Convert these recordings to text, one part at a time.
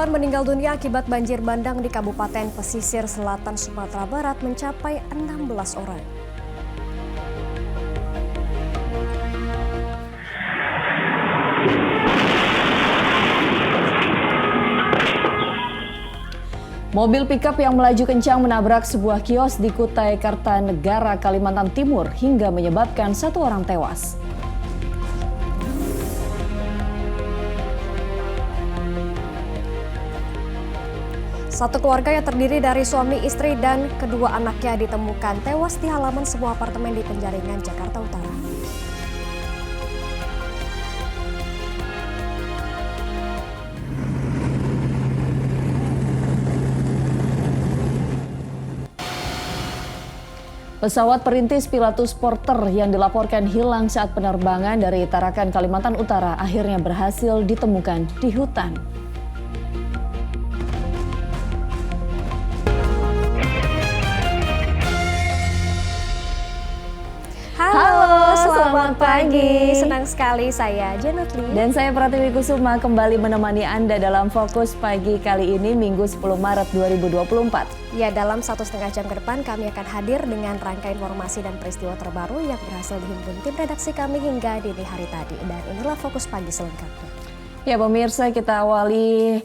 Korban meninggal dunia akibat banjir bandang di Kabupaten Pesisir Selatan Sumatera Barat mencapai 16 orang. Mobil pikap yang melaju kencang menabrak sebuah kios di Kutai Kartanegara, Kalimantan Timur hingga menyebabkan 1 orang tewas. Satu keluarga yang terdiri dari suami, istri, dan kedua anaknya ditemukan tewas di halaman sebuah apartemen di Penjaringan, Jakarta Utara. Pesawat perintis Pilatus Porter yang dilaporkan hilang saat penerbangan dari Tarakan, Kalimantan Utara akhirnya berhasil ditemukan di hutan. Halo, selamat pagi. Senang sekali saya Janet Lee. Dan saya Pratiwi Kusuma kembali menemani Anda dalam Fokus Pagi kali ini Minggu 10 Maret 2024. Ya, dalam 1,5 jam ke depan kami akan hadir dengan rangkaian informasi dan peristiwa terbaru yang berhasil dihimpun tim redaksi kami hingga dini hari tadi. Dan inilah Fokus Pagi selengkapnya. Ya pemirsa, kita awali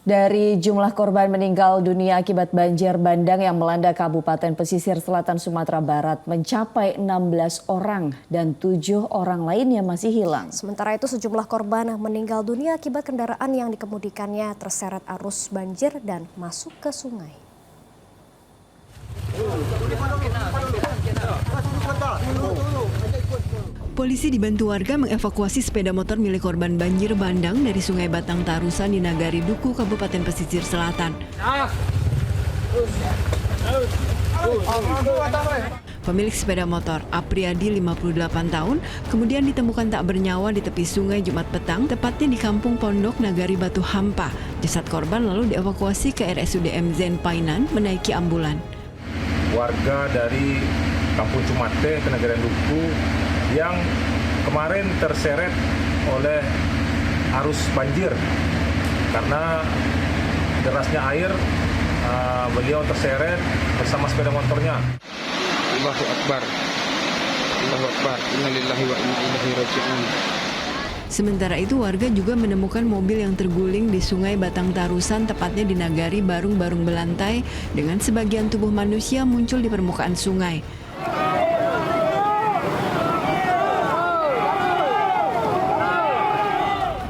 dari jumlah korban meninggal dunia akibat banjir bandang yang melanda Kabupaten Pesisir Selatan Sumatera Barat mencapai 16 orang dan 7 orang lainnya masih hilang. Sementara itu sejumlah korban meninggal dunia akibat kendaraan yang dikemudikannya terseret arus banjir dan masuk ke sungai. Polisi dibantu warga mengevakuasi sepeda motor milik korban banjir bandang dari Sungai Batang Tarusan di Nagari Duku, Kabupaten Pesisir Selatan. Pemilik sepeda motor, Apriyadi 58 tahun, kemudian ditemukan tak bernyawa di tepi sungai Jumat petang, tepatnya di Kampung Pondok Nagari Batu Hampa. Jasad korban lalu dievakuasi ke RSUD MZen Painan menaiki ambulan. Warga dari Kampung Cumate ke Nagari Duku yang kemarin terseret oleh arus banjir karena derasnya air, beliau terseret bersama sepeda motornya. Allahu Akbar, Allahu Akbar, innalillahi wa inna ilaihi raji'un. Sementara itu warga juga menemukan mobil yang terguling di Sungai Batang Tarusan, tepatnya di Nagari Barung-Barung Belantai, dengan sebagian tubuh manusia muncul di permukaan sungai.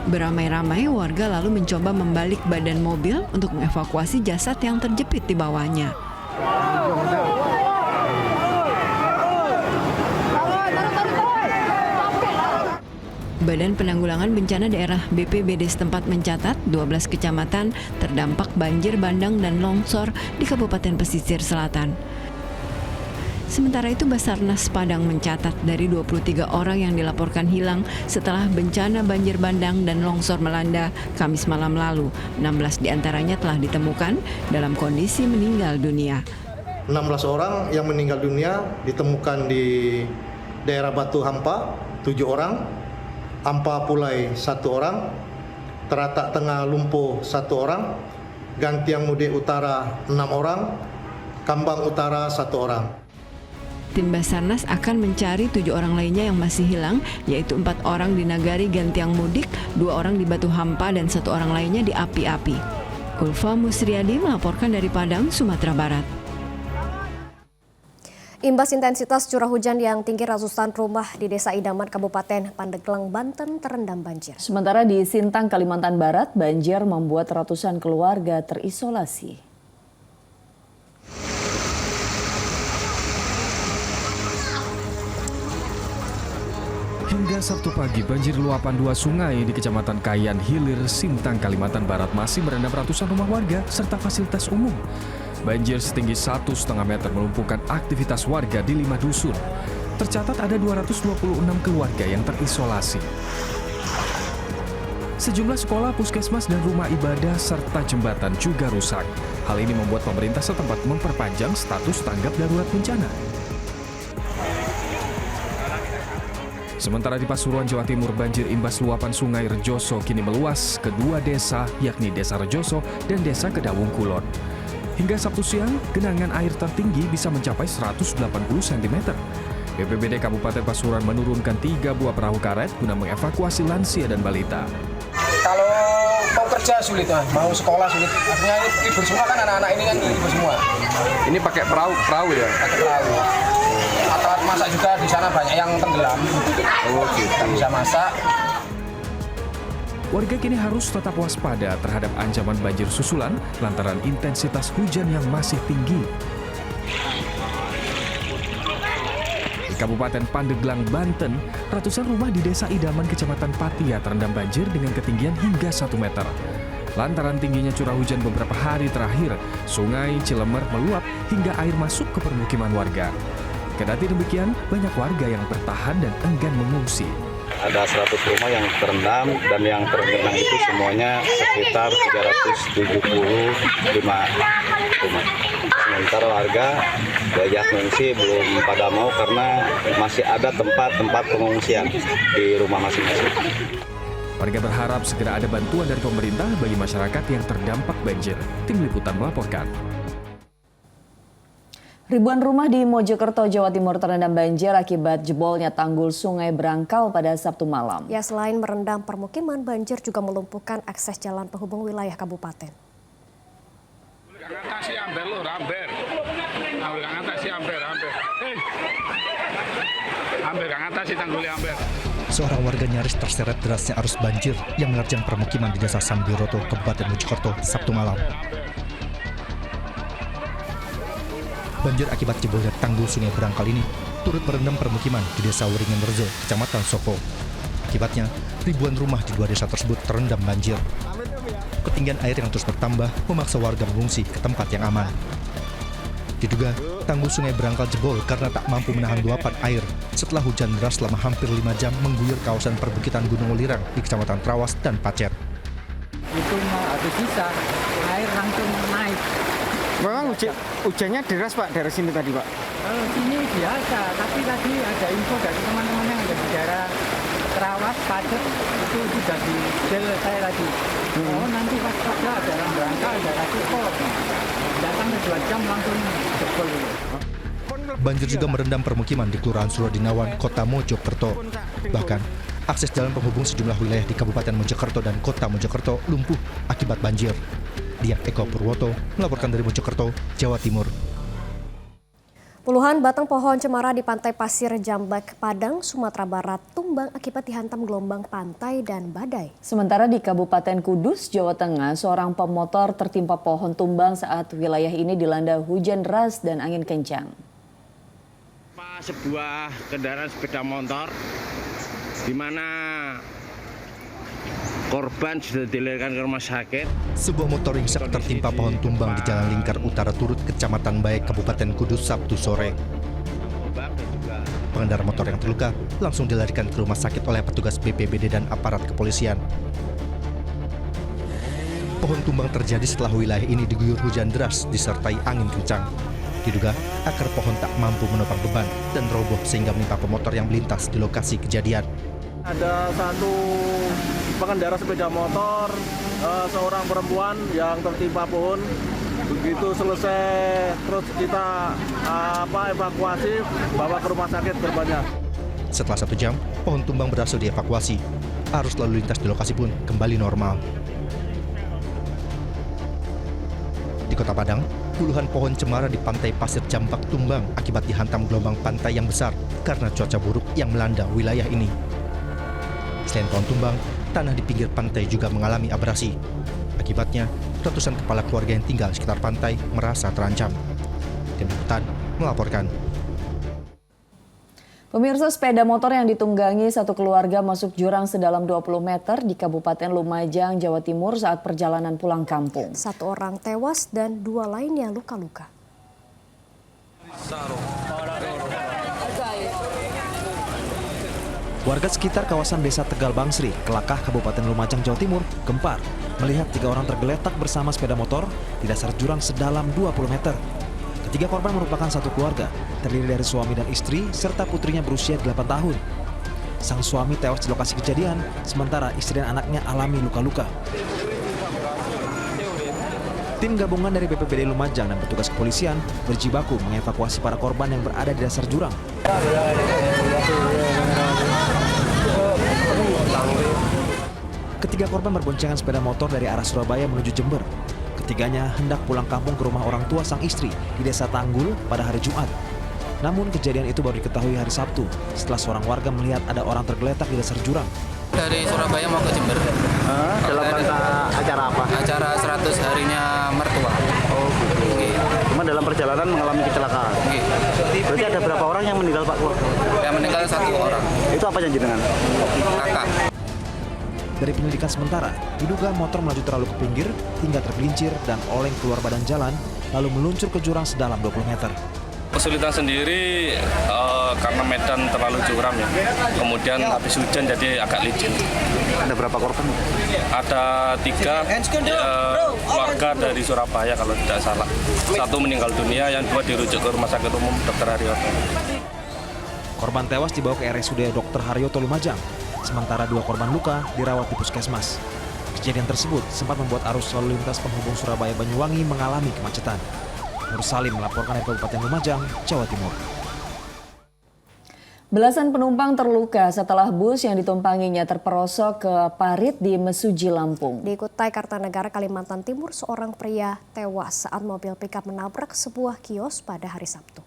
Beramai-ramai warga lalu mencoba membalik badan mobil untuk mengevakuasi jasad yang terjepit di bawahnya. Badan Penanggulangan Bencana Daerah BPBD setempat mencatat 12 kecamatan terdampak banjir bandang dan longsor di Kabupaten Pesisir Selatan. Sementara itu Basarnas Padang mencatat dari 23 orang yang dilaporkan hilang setelah bencana banjir bandang dan longsor melanda Kamis malam lalu. 16 diantaranya telah ditemukan dalam kondisi meninggal dunia. 16 orang yang meninggal dunia ditemukan di daerah Batu Hampa, 7 orang, Hampa Pulai 1 orang, Teratak Tengah Lumpuh 1 orang, Gantiang Mudik Utara 6 orang, Kambang Utara 1 orang. Tim Basarnas akan mencari 7 orang lainnya yang masih hilang, yaitu 4 orang di Nagari Gantiang Mudik, 2 orang di Batu Hampa, dan 1 orang lainnya di Api-Api. Ulfa Musriadi melaporkan dari Padang, Sumatera Barat. Imbas intensitas curah hujan yang tinggi, ratusan rumah di Desa Idaman, Kabupaten Pandeglang, Banten terendam banjir. Sementara di Sintang, Kalimantan Barat, banjir membuat ratusan keluarga terisolasi. Hingga Sabtu pagi, banjir luapan 2 sungai di Kecamatan Kayan Hilir, Sintang, Kalimantan Barat masih merendam ratusan rumah warga serta fasilitas umum. Banjir setinggi 1,5 meter melumpuhkan aktivitas warga di 5 dusun. Tercatat ada 226 keluarga yang terisolasi. Sejumlah sekolah, puskesmas, dan rumah ibadah serta jembatan juga rusak. Hal ini membuat pemerintah setempat memperpanjang status tanggap darurat bencana. Sementara di Pasuruan, Jawa Timur, banjir imbas luapan sungai Rejoso kini meluas ke dua desa, yakni Desa Rejoso dan Desa Kedawung Kulon. Hingga Sabtu siang, genangan air tertinggi bisa mencapai 180 cm. BPBD Kabupaten Pasuruan menurunkan 3 buah perahu karet guna mengevakuasi lansia dan balita. Kalau mau kerja sulit, mau sekolah sulit. Artinya ini libur semua kan, anak-anak ini kan libur semua. Ini pakai perahu ya? Pakai perahu. Alat masak juga di sana banyak yang tenggelam. Oh gitu. Bisa masak. Warga kini harus tetap waspada terhadap ancaman banjir susulan lantaran intensitas hujan yang masih tinggi. Di Kabupaten Pandeglang, Banten, ratusan rumah di Desa Idaman, Kecamatan Patia terendam banjir dengan ketinggian hingga 1 meter. Lantaran tingginya curah hujan beberapa hari terakhir, Sungai Cilemer meluap hingga air masuk ke permukiman warga. Kendati demikian, banyak warga yang bertahan dan enggan mengungsi. Ada 100 rumah yang terendam dan yang tergenang itu semuanya sekitar 375 rumah. Sementara warga diajak mengungsi belum pada mau karena masih ada tempat-tempat pengungsian di rumah masing-masing. Warga berharap segera ada bantuan dari pemerintah bagi masyarakat yang terdampak banjir. Tim Liputan melaporkan. Ribuan rumah di Mojokerto, Jawa Timur terendam banjir akibat jebolnya tanggul Sungai Brangkal pada Sabtu malam. Ya, selain merendam permukiman, banjir juga melumpuhkan akses jalan penghubung wilayah kabupaten. Seorang warga nyaris terseret derasnya arus banjir yang menerjang permukiman di Desa Sambiroto, Kabupaten Mojokerto, Sabtu malam. Banjir akibat jebolnya tanggul Sungai Brangkal ini turut merendam permukiman di Desa Weringan Rejo, Kecamatan Soko. Akibatnya, ribuan rumah di 2 desa tersebut terendam banjir. Ketinggian air yang terus bertambah memaksa warga mengungsi ke tempat yang aman. Diduga, tanggul Sungai Brangkal jebol karena tak mampu menahan luapan air setelah hujan deras selama hampir 5 jam mengguyur kawasan perbukitan Gunung Welirang di Kecamatan Trawas dan Pacet. Itu mau habis sisa, air langsung naik. Memang hujannya deras Pak dari sini tadi Pak? Kalau sini biasa, tapi tadi ada info dari teman-teman yang ada di daerah Trawas, Pacet, itu sudah di saya tadi. Oh nanti pas kerja ada orang berangkat, ada lagi kok. Datang ke 2 jam langsung jebol. Banjir juga merendam permukiman di Kelurahan Surodinawan, Kota Mojokerto. Bahkan, akses jalan penghubung sejumlah wilayah di Kabupaten Mojokerto dan Kota Mojokerto lumpuh akibat banjir. Dian Eko Purwoto melaporkan dari Mojokerto, Jawa Timur. Puluhan batang pohon cemara di pantai Pasir Jambak, Padang, Sumatera Barat tumbang akibat dihantam gelombang pantai dan badai. Sementara di Kabupaten Kudus, Jawa Tengah, seorang pemotor tertimpa pohon tumbang saat wilayah ini dilanda hujan deras dan angin kencang. Sebuah kendaraan sepeda motor di mana korban sudah dilarikan ke rumah sakit. Sebuah motor ringsek tertimpa pohon tumbang di Jalan Lingkar Utara Turut, Kecamatan Baek, Kabupaten Kudus, Sabtu sore. Pengendara motor yang terluka langsung dilarikan ke rumah sakit oleh petugas BPBD dan aparat kepolisian. Pohon tumbang terjadi setelah wilayah ini diguyur hujan deras disertai angin kencang. Diduga akar pohon tak mampu menopang beban dan roboh sehingga menimpa pemotor yang melintas di lokasi kejadian. Ada satu pengendara sepeda motor, seorang perempuan yang tertimpa pohon. Begitu selesai, terus kita evakuasi, bawa ke rumah sakit korbannya. Setelah 1 jam, pohon tumbang berhasil dievakuasi. Arus lalu lintas di lokasi pun kembali normal. Di Kota Padang, puluhan pohon cemara di pantai Pasir Jambak tumbang akibat dihantam gelombang pantai yang besar karena cuaca buruk yang melanda wilayah ini. Selain pohon tumbang, tanah di pinggir pantai juga mengalami abrasi. Akibatnya, ratusan kepala keluarga yang tinggal di sekitar pantai merasa terancam. Tim Liputan melaporkan. Pemirsa, sepeda motor yang ditunggangi satu keluarga masuk jurang sedalam 20 meter di Kabupaten Lumajang, Jawa Timur saat perjalanan pulang kampung. 1 orang tewas dan 2 lainnya luka-luka. Warga sekitar kawasan Desa Tegal Bangsri, Kelakah, Kabupaten Lumajang, Jawa Timur, gempar melihat 3 orang tergeletak bersama sepeda motor di dasar jurang sedalam 20 meter. Ketiga korban merupakan satu keluarga, terdiri dari suami dan istri serta putrinya berusia 8 tahun. Sang suami tewas di lokasi kejadian, sementara istri dan anaknya alami luka-luka. Tim gabungan dari BPBD Lumajang dan petugas kepolisian berjibaku mengevakuasi para korban yang berada di dasar jurang. Ketiga korban berboncengan sepeda motor dari arah Surabaya menuju Jember. Ketiganya hendak pulang kampung ke rumah orang tua sang istri di Desa Tanggul pada hari Jumat. Namun kejadian itu baru diketahui hari Sabtu setelah seorang warga melihat ada orang tergeletak di dasar jurang. Dari Surabaya mau ke Jember. Dalam rangka acara apa? Acara 100 harinya mertua. Oh gitu. Cuma dalam perjalanan mengalami kecelakaan. Berarti ada berapa orang yang meninggal Pak? Yang meninggal 1 orang. Itu apa yang jenengan? Kakak. Dari penyelidikan sementara, diduga motor melaju terlalu ke pinggir hingga tergelincir dan oleng keluar badan jalan, lalu meluncur ke jurang sedalam 20 meter. Kesulitan sendiri karena medan terlalu curam ya. Kemudian habis hujan jadi agak licin. Ada berapa korban? Ada 3 keluarga dari Surabaya kalau tidak salah. 1 meninggal dunia, yang 2 dirujuk ke Rumah Sakit Umum Dr. Haryoto. Korban tewas dibawa ke RSUD Dr. Haryoto Lumajang, sementara 2 korban luka dirawat di puskesmas. Kejadian tersebut sempat membuat arus lalu lintas penghubung Surabaya-Banyuwangi mengalami kemacetan. Nur Salim melaporkan dari Kabupaten Lumajang, Jawa Timur. Belasan penumpang terluka setelah bus yang ditumpanginya terperosok ke parit di Mesuji, Lampung. Di Kutai Kartanegara, Kalimantan Timur, seorang pria tewas saat mobil pickup menabrak sebuah kios pada hari Sabtu.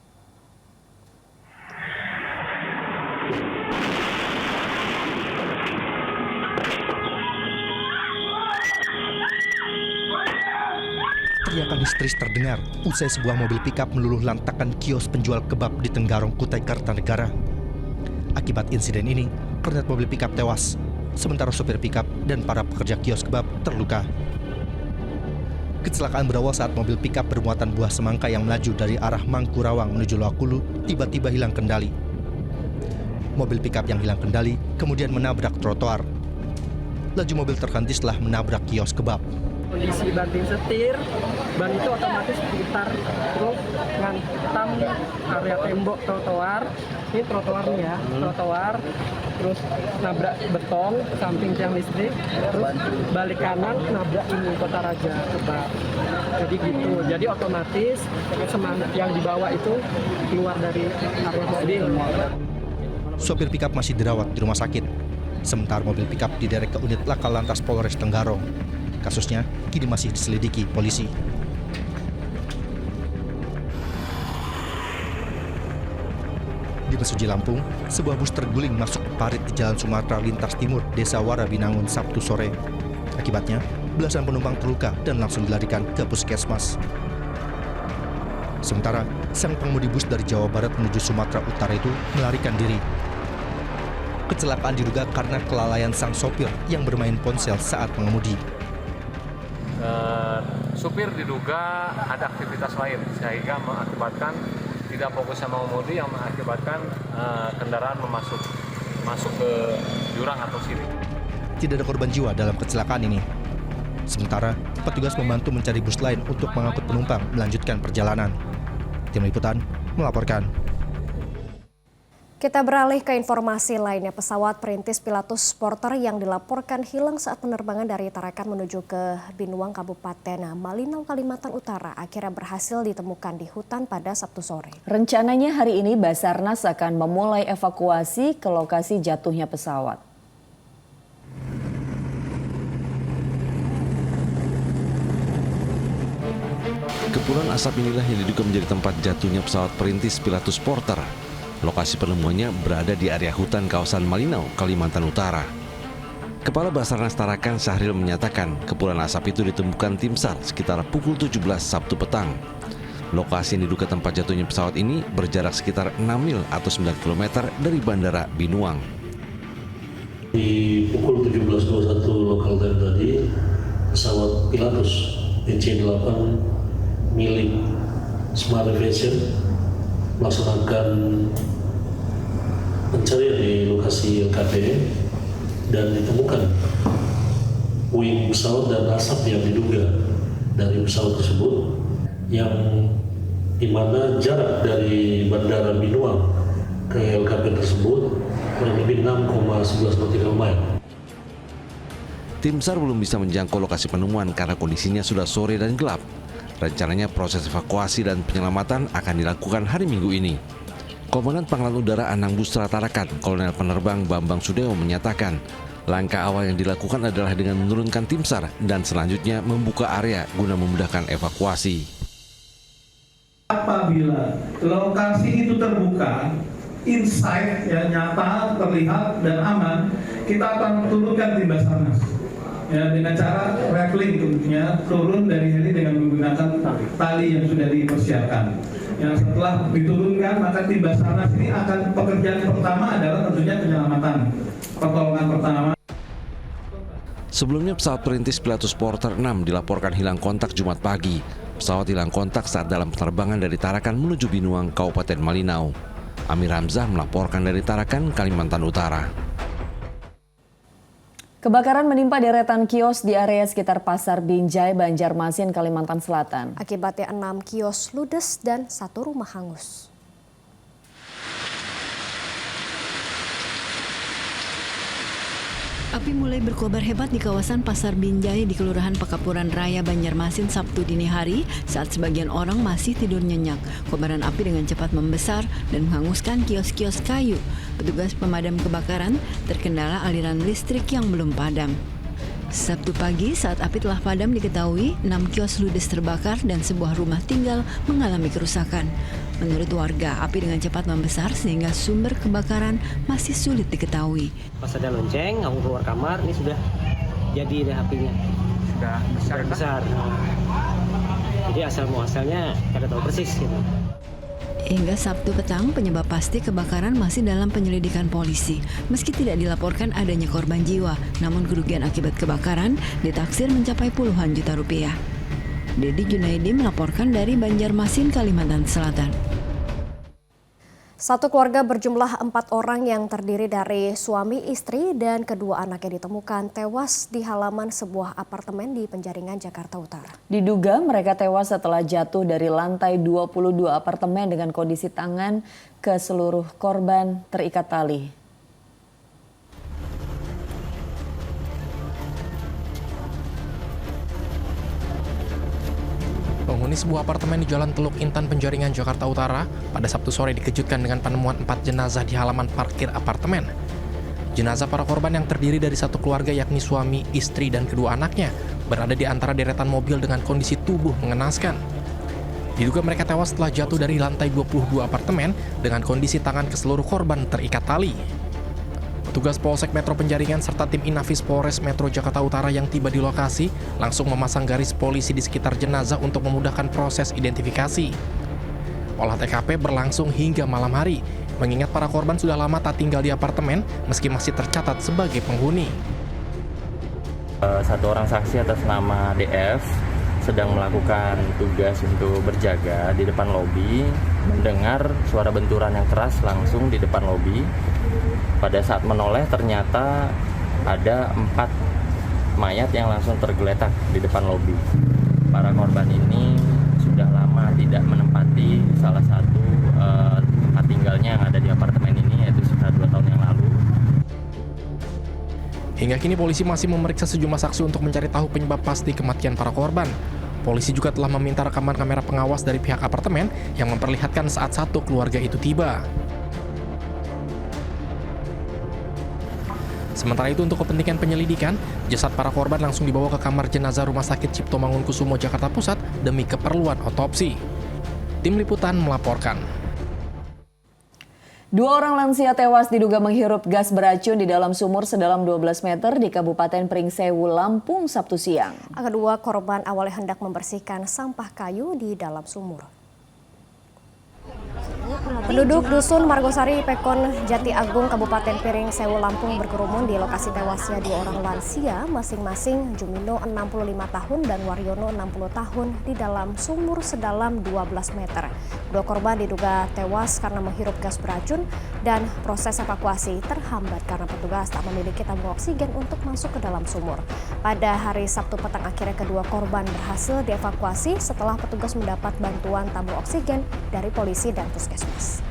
Teriakan histeris terdengar usai sebuah mobil pickup meluluh lantakkan kios penjual kebab di Tenggarong, Kutai Kartanegara. Akibat insiden ini, kernet mobil pickup tewas, sementara sopir pickup dan para pekerja kios kebab terluka. Kecelakaan berawal saat mobil pickup bermuatan buah semangka yang melaju dari arah Mangkurawang menuju Loakulu tiba-tiba hilang kendali. Mobil pickup yang hilang kendali kemudian menabrak trotoar. Laju mobil terhenti setelah menabrak kios kebab. Kondisi banting setir, ban itu otomatis putar, terus ngantam area tembok trotoar. Ini trotoar nih ya, trotoar, terus nabrak beton, samping tiang listrik, terus balik kanan nabrak ini Kota Raja kebab. Jadi gitu, jadi otomatis semangat yang dibawa itu keluar dari area mobil. Sopir pickup masih dirawat di rumah sakit, sementara mobil pickup diderek ke unit Laka Lantas Polres Tenggarong. Kasusnya kini masih diselidiki polisi. Di Mesuji, Lampung, sebuah bus terguling masuk parit di Jalan Sumatera Lintas Timur, Desa Warabinangun, Sabtu sore. Akibatnya, belasan penumpang terluka dan langsung dilarikan ke puskesmas. Sementara, sang pengemudi bus dari Jawa Barat menuju Sumatera Utara itu melarikan diri. Kecelakaan diduga karena kelalaian sang sopir yang bermain ponsel saat mengemudi. Supir diduga ada aktivitas lain sehingga mengakibatkan tidak fokus sama mengemudi yang mengakibatkan kendaraan masuk ke jurang atau sirip. Tidak ada korban jiwa dalam kecelakaan ini. Sementara petugas membantu mencari bus lain untuk mengangkut penumpang melanjutkan perjalanan. Tim Liputan melaporkan. Kita beralih ke informasi lainnya. Pesawat perintis Pilatus Porter yang dilaporkan hilang saat penerbangan dari Tarakan menuju ke Binuang, Kabupaten Malinau, Kalimantan Utara akhirnya berhasil ditemukan di hutan pada Sabtu sore. Rencananya hari ini Basarnas akan memulai evakuasi ke lokasi jatuhnya pesawat. Kepulan asap inilah yang diduga menjadi tempat jatuhnya pesawat perintis Pilatus Porter. Lokasi penemuannya berada di area hutan kawasan Malinau, Kalimantan Utara. Kepala Basarnas Tarakan Syahril menyatakan kepulan asap itu ditemukan tim SAR sekitar pukul 17 Sabtu petang. Lokasi yang diduga tempat jatuhnya pesawat ini berjarak sekitar 6 mil atau 9 km dari Bandara Binuang. Di pukul 17.21 lokal time tadi, pesawat Pilatus DC-8 milik Smart Aviation melaksanakan pencarian di lokasi LKP dan ditemukan puing pesawat dan asap yang diduga dari pesawat tersebut, yang dimana jarak dari Bandara Binuang ke LKP tersebut kurang lebih 6,1123 mile. Tim SAR belum bisa menjangkau lokasi penemuan karena kondisinya sudah sore dan gelap. Rencananya proses evakuasi dan penyelamatan akan dilakukan hari Minggu ini. Komandan Pangkalan Udara Anang Busra Tarakan, Kolonel Penerbang Bambang Sudeo menyatakan, langkah awal yang dilakukan adalah dengan menurunkan tim SAR dan selanjutnya membuka area guna memudahkan evakuasi. Apabila lokasi itu terbuka, insight ya, nyata, terlihat dan aman, kita akan turunkan tim Basarnas. Ya, dengan cara rappelling tentunya, turun dari heli dengan menggunakan tali yang sudah dipersiapkan. Yang setelah diturunkan, maka tim Basarnas ini akan pekerjaan pertama adalah tentunya penyelamatan, pertolongan pertama. Sebelumnya pesawat perintis Pilatus Porter 6 dilaporkan hilang kontak Jumat pagi. Pesawat hilang kontak saat dalam penerbangan dari Tarakan menuju Binuang, Kabupaten Malinau. Amir Hamzah melaporkan dari Tarakan, Kalimantan Utara. Kebakaran menimpa deretan kios di area sekitar Pasar Binjai, Banjarmasin, Kalimantan Selatan. Akibatnya 6 kios ludes dan 1 rumah hangus. Api mulai berkobar hebat di kawasan Pasar Binjai di Kelurahan Pekapuran Raya, Banjarmasin Sabtu dini hari saat sebagian orang masih tidur nyenyak. Kobaran api dengan cepat membesar dan menghanguskan kios-kios kayu. Petugas pemadam kebakaran terkendala aliran listrik yang belum padam. Sabtu pagi saat api telah padam diketahui 6 kios ludes terbakar dan sebuah rumah tinggal mengalami kerusakan. Menurut warga, api dengan cepat membesar sehingga sumber kebakaran masih sulit diketahui. Pas ada lonceng, aku keluar kamar, ini sudah jadi deh apinya. Sudah besar. Jadi asal muasalnya kada tahu persis gitu. Hingga Sabtu petang, penyebab pasti kebakaran masih dalam penyelidikan polisi. Meski tidak dilaporkan adanya korban jiwa, namun kerugian akibat kebakaran ditaksir mencapai puluhan juta rupiah. Dedi Junaidi melaporkan dari Banjarmasin, Kalimantan Selatan. Satu keluarga berjumlah 4 orang yang terdiri dari suami, istri, dan kedua anaknya ditemukan tewas di halaman sebuah apartemen di Penjaringan, Jakarta Utara. Diduga mereka tewas setelah jatuh dari lantai 22 apartemen dengan kondisi tangan ke seluruh korban terikat tali. Penghuni sebuah apartemen di Jalan Teluk Intan, Penjaringan, Jakarta Utara pada Sabtu sore dikejutkan dengan penemuan 4 jenazah di halaman parkir apartemen. Jenazah para korban yang terdiri dari satu keluarga yakni suami, istri, dan kedua anaknya berada di antara deretan mobil dengan kondisi tubuh mengenaskan. Diduga mereka tewas setelah jatuh dari lantai 22 apartemen dengan kondisi tangan ke seluruh korban terikat tali. Petugas Polsek Metro Penjaringan serta tim Inafis Polres Metro Jakarta Utara yang tiba di lokasi langsung memasang garis polisi di sekitar jenazah untuk memudahkan proses identifikasi. Olah TKP berlangsung hingga malam hari, mengingat para korban sudah lama tak tinggal di apartemen meski masih tercatat sebagai penghuni. Satu orang saksi atas nama DF sedang melakukan tugas untuk berjaga di depan lobi, mendengar suara benturan yang keras langsung di depan lobi. Pada saat menoleh ternyata ada 4 mayat yang langsung tergeletak di depan lobi. Para korban ini sudah lama tidak menempati salah satu tempat tinggalnya yang ada di apartemen ini, yaitu sekitar 2 tahun yang lalu. Hingga kini polisi masih memeriksa sejumlah saksi untuk mencari tahu penyebab pasti kematian para korban. Polisi juga telah meminta rekaman kamera pengawas dari pihak apartemen yang memperlihatkan saat satu keluarga itu tiba. Sementara itu untuk kepentingan penyelidikan, jasad para korban langsung dibawa ke kamar jenazah Rumah Sakit Cipto Mangunkusumo, Jakarta Pusat demi keperluan otopsi. Tim Liputan melaporkan. 2 orang lansia tewas diduga menghirup gas beracun di dalam sumur sedalam 12 meter di Kabupaten Pringsewu, Lampung, Sabtu siang. Kedua korban awalnya hendak membersihkan sampah kayu di dalam sumur. Penduduk Dusun Margosari, Pekon, Jati Agung, Kabupaten Pringsewu, Lampung berkerumun di lokasi tewasnya 2 orang lansia, masing-masing Jumino 65 tahun dan Waryono 60 tahun di dalam sumur sedalam 12 meter. Kedua korban diduga tewas karena menghirup gas beracun dan proses evakuasi terhambat karena petugas tak memiliki tabung oksigen untuk masuk ke dalam sumur. Pada hari Sabtu petang akhirnya kedua korban berhasil dievakuasi setelah petugas mendapat bantuan tabung oksigen dari polisi dan puskesmas.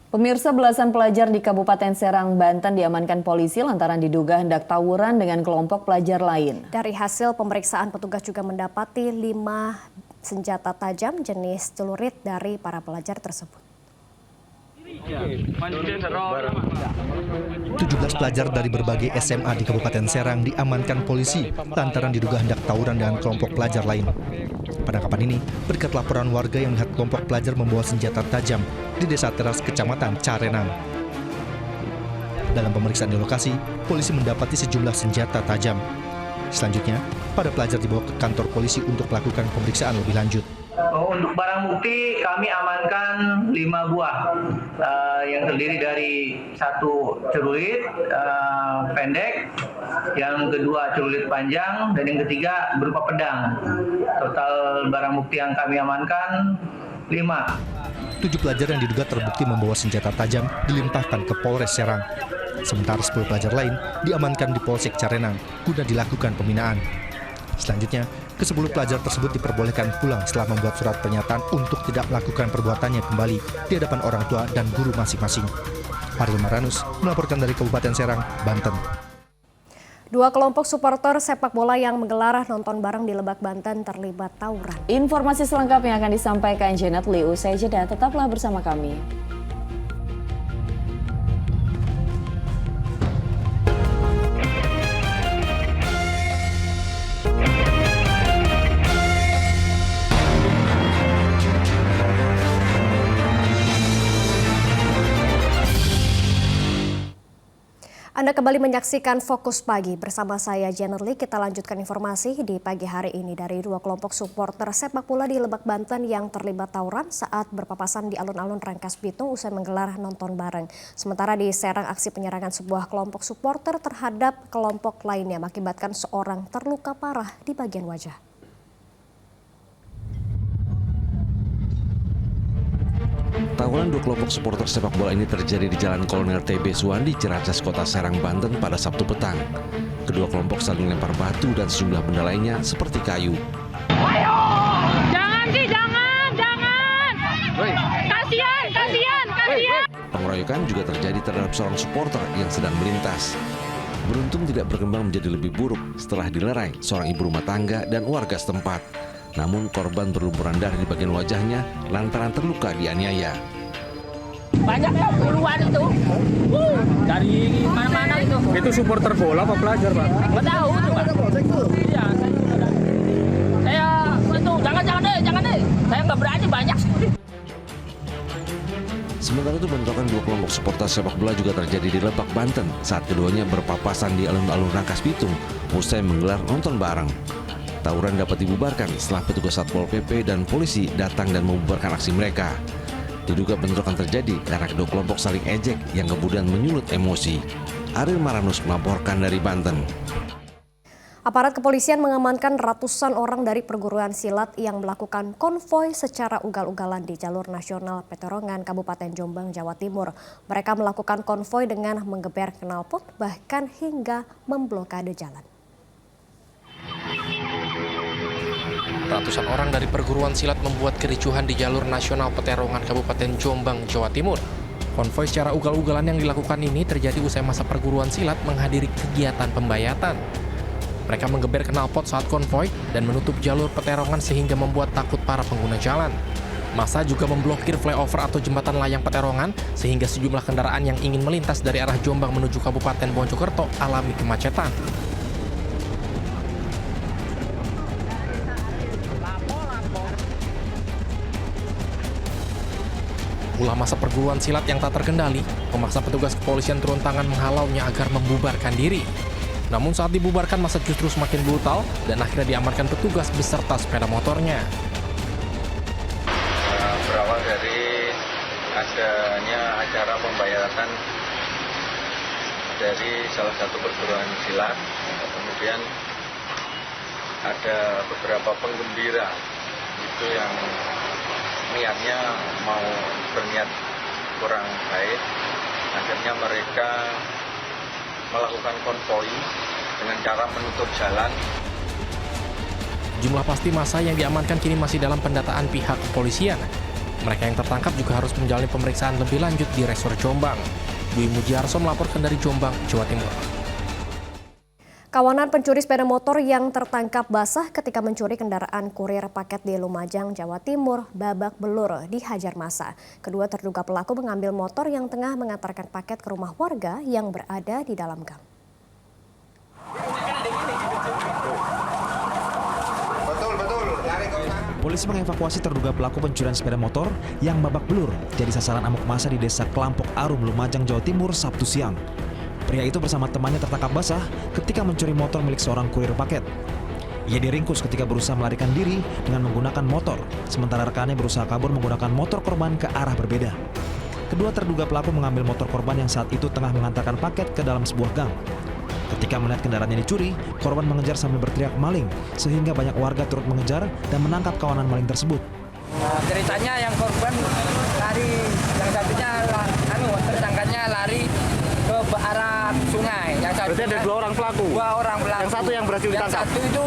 Pemirsa, belasan pelajar di Kabupaten Serang, Banten diamankan polisi lantaran diduga hendak tawuran dengan kelompok pelajar lain. Dari hasil pemeriksaan, petugas juga mendapati 5 senjata tajam jenis celurit dari para pelajar tersebut. 17 pelajar dari berbagai SMA di Kabupaten Serang diamankan polisi lantaran diduga hendak tawuran dengan kelompok pelajar lain. Penangkapan ini berkat laporan warga yang melihat kelompok pelajar membawa senjata tajam di Desa Teras, Kecamatan Carenang. Dalam pemeriksaan di lokasi, polisi mendapati sejumlah senjata tajam. Selanjutnya, para pelajar dibawa ke kantor polisi untuk melakukan pemeriksaan lebih lanjut. Untuk barang bukti kami amankan 5 buah yang terdiri dari 1 celurit pendek, yang kedua celurit panjang, dan yang ketiga berupa pedang. Total barang bukti yang kami amankan 5. 7 pelajar yang diduga terbukti membawa senjata tajam dilimpahkan ke Polres Serang. Sementara 10 pelajar lain diamankan di Polsek Carenang guna dilakukan pembinaan. Selanjutnya, ke-10 pelajar tersebut diperbolehkan pulang setelah membuat surat pernyataan untuk tidak melakukan perbuatannya kembali di hadapan orang tua dan guru masing-masing. Ariel Maranus melaporkan dari Kabupaten Serang, Banten. 2 kelompok supporter sepak bola yang menggelar nonton bareng di Lebak, Banten terlibat tawuran. Informasi selengkapnya akan disampaikan Janet Lee. Usai jeda, tetaplah bersama kami. Anda kembali menyaksikan Fokus Pagi bersama saya Janet Lee. Kita lanjutkan informasi di pagi hari ini dari 2 kelompok supporter sepak bola di Lebak, Banten yang terlibat tawuran saat berpapasan di alun-alun Rangkas Bitung usai menggelar nonton bareng. Sementara di Serang, aksi penyerangan sebuah kelompok supporter terhadap kelompok lainnya mengakibatkan seorang terluka parah di bagian wajah. Tawuran 2 kelompok supporter sepak bola ini terjadi di Jalan Kolonel TB Suwandi, Ciracas, Kota Serang, Banten pada Sabtu petang. Kedua kelompok saling lempar batu dan sejumlah benda lainnya seperti kayu. Ayo! Jangan sih, jangan! Kasihan! Pengeroyokan juga terjadi terhadap seorang supporter yang sedang melintas. Beruntung tidak berkembang menjadi lebih buruk setelah dilerai seorang ibu rumah tangga dan warga setempat. Namun korban berlumuran darah di bagian wajahnya lantaran terluka dianiaya. Banyak ya, puluhan itu. Dari mana-mana itu. Itu supporter bola apa pelajar, Pak? Nggak tahu tuh, Pak. Iya, saya itu jangan deh. Saya nggak berani, banyak. Sementara itu bentrokan 2 kelompok supporter sepak bola juga terjadi di Lebak, Banten saat keduanya berpapasan di alun-alun Rangkas Bitung usai menggelar nonton bareng. Tawuran dapat dibubarkan setelah petugas Satpol PP dan polisi datang dan membubarkan aksi mereka. Diduga bentrokan terjadi karena kedua kelompok saling ejek yang kemudian menyulut emosi. Ariel Maranus melaporkan dari Banten. Aparat kepolisian mengamankan ratusan orang dari perguruan silat yang melakukan konvoi secara ugal-ugalan di jalur nasional Peterongan, Kabupaten Jombang, Jawa Timur. Mereka melakukan konvoi dengan menggeber knalpot bahkan hingga memblokade jalan. Ratusan orang dari perguruan silat membuat kericuhan di jalur nasional Peterongan, Kabupaten Jombang, Jawa Timur. Konvoi secara ugal-ugalan yang dilakukan ini terjadi usai masa perguruan silat menghadiri kegiatan pembayatan. Mereka menggeber knalpot saat konvoi dan menutup jalur Peterongan sehingga membuat takut para pengguna jalan. Massa juga memblokir flyover atau jembatan layang Peterongan sehingga sejumlah kendaraan yang ingin melintas dari arah Jombang menuju Kabupaten Mojokerto alami kemacetan. Ulah masa perguruan silat yang tak terkendali, memaksa petugas kepolisian turun tangan menghalaunya agar membubarkan diri. Namun saat dibubarkan, masa justru semakin brutal dan akhirnya diamankan petugas beserta sepeda motornya. Berawal dari adanya acara pembayatan dari salah satu perguruan silat, kemudian ada beberapa penggembira itu yang niatnya mau berniat kurang baik, akhirnya mereka melakukan konvoi dengan cara menutup jalan. Jumlah pasti massa yang diamankan kini masih dalam pendataan pihak kepolisian. Mereka yang tertangkap juga harus menjalani pemeriksaan lebih lanjut di Resor Jombang. Dwi Mujiarso melaporkan dari Jombang, Jawa Timur. Kawanan pencuri sepeda motor yang tertangkap basah ketika mencuri kendaraan kurir paket di Lumajang, Jawa Timur, babak belur dihajar massa. Kedua terduga pelaku mengambil motor yang tengah mengantarkan paket ke rumah warga yang berada di dalam gang. Polisi mengevakuasi terduga pelaku pencurian sepeda motor yang babak belur jadi sasaran amuk massa di Desa Kelampok Arum, Lumajang, Jawa Timur, Sabtu siang. Pria itu bersama temannya tertangkap basah ketika mencuri motor milik seorang kurir paket. Ia diringkus ketika berusaha melarikan diri dengan menggunakan motor, sementara rekannya berusaha kabur menggunakan motor korban ke arah berbeda. Kedua terduga pelaku mengambil motor korban yang saat itu tengah mengantarkan paket ke dalam sebuah gang. Ketika melihat kendaraannya dicuri, korban mengejar sambil berteriak maling, sehingga banyak warga turut mengejar dan menangkap kawanan maling tersebut. Ceritanya yang korban lari, yang satunya tersangkanya lari ke arah sungai. Yang satu, berarti ada 2 orang pelaku? 2 orang pelaku. Yang satu yang berhasil ditangkap? Yang satu itu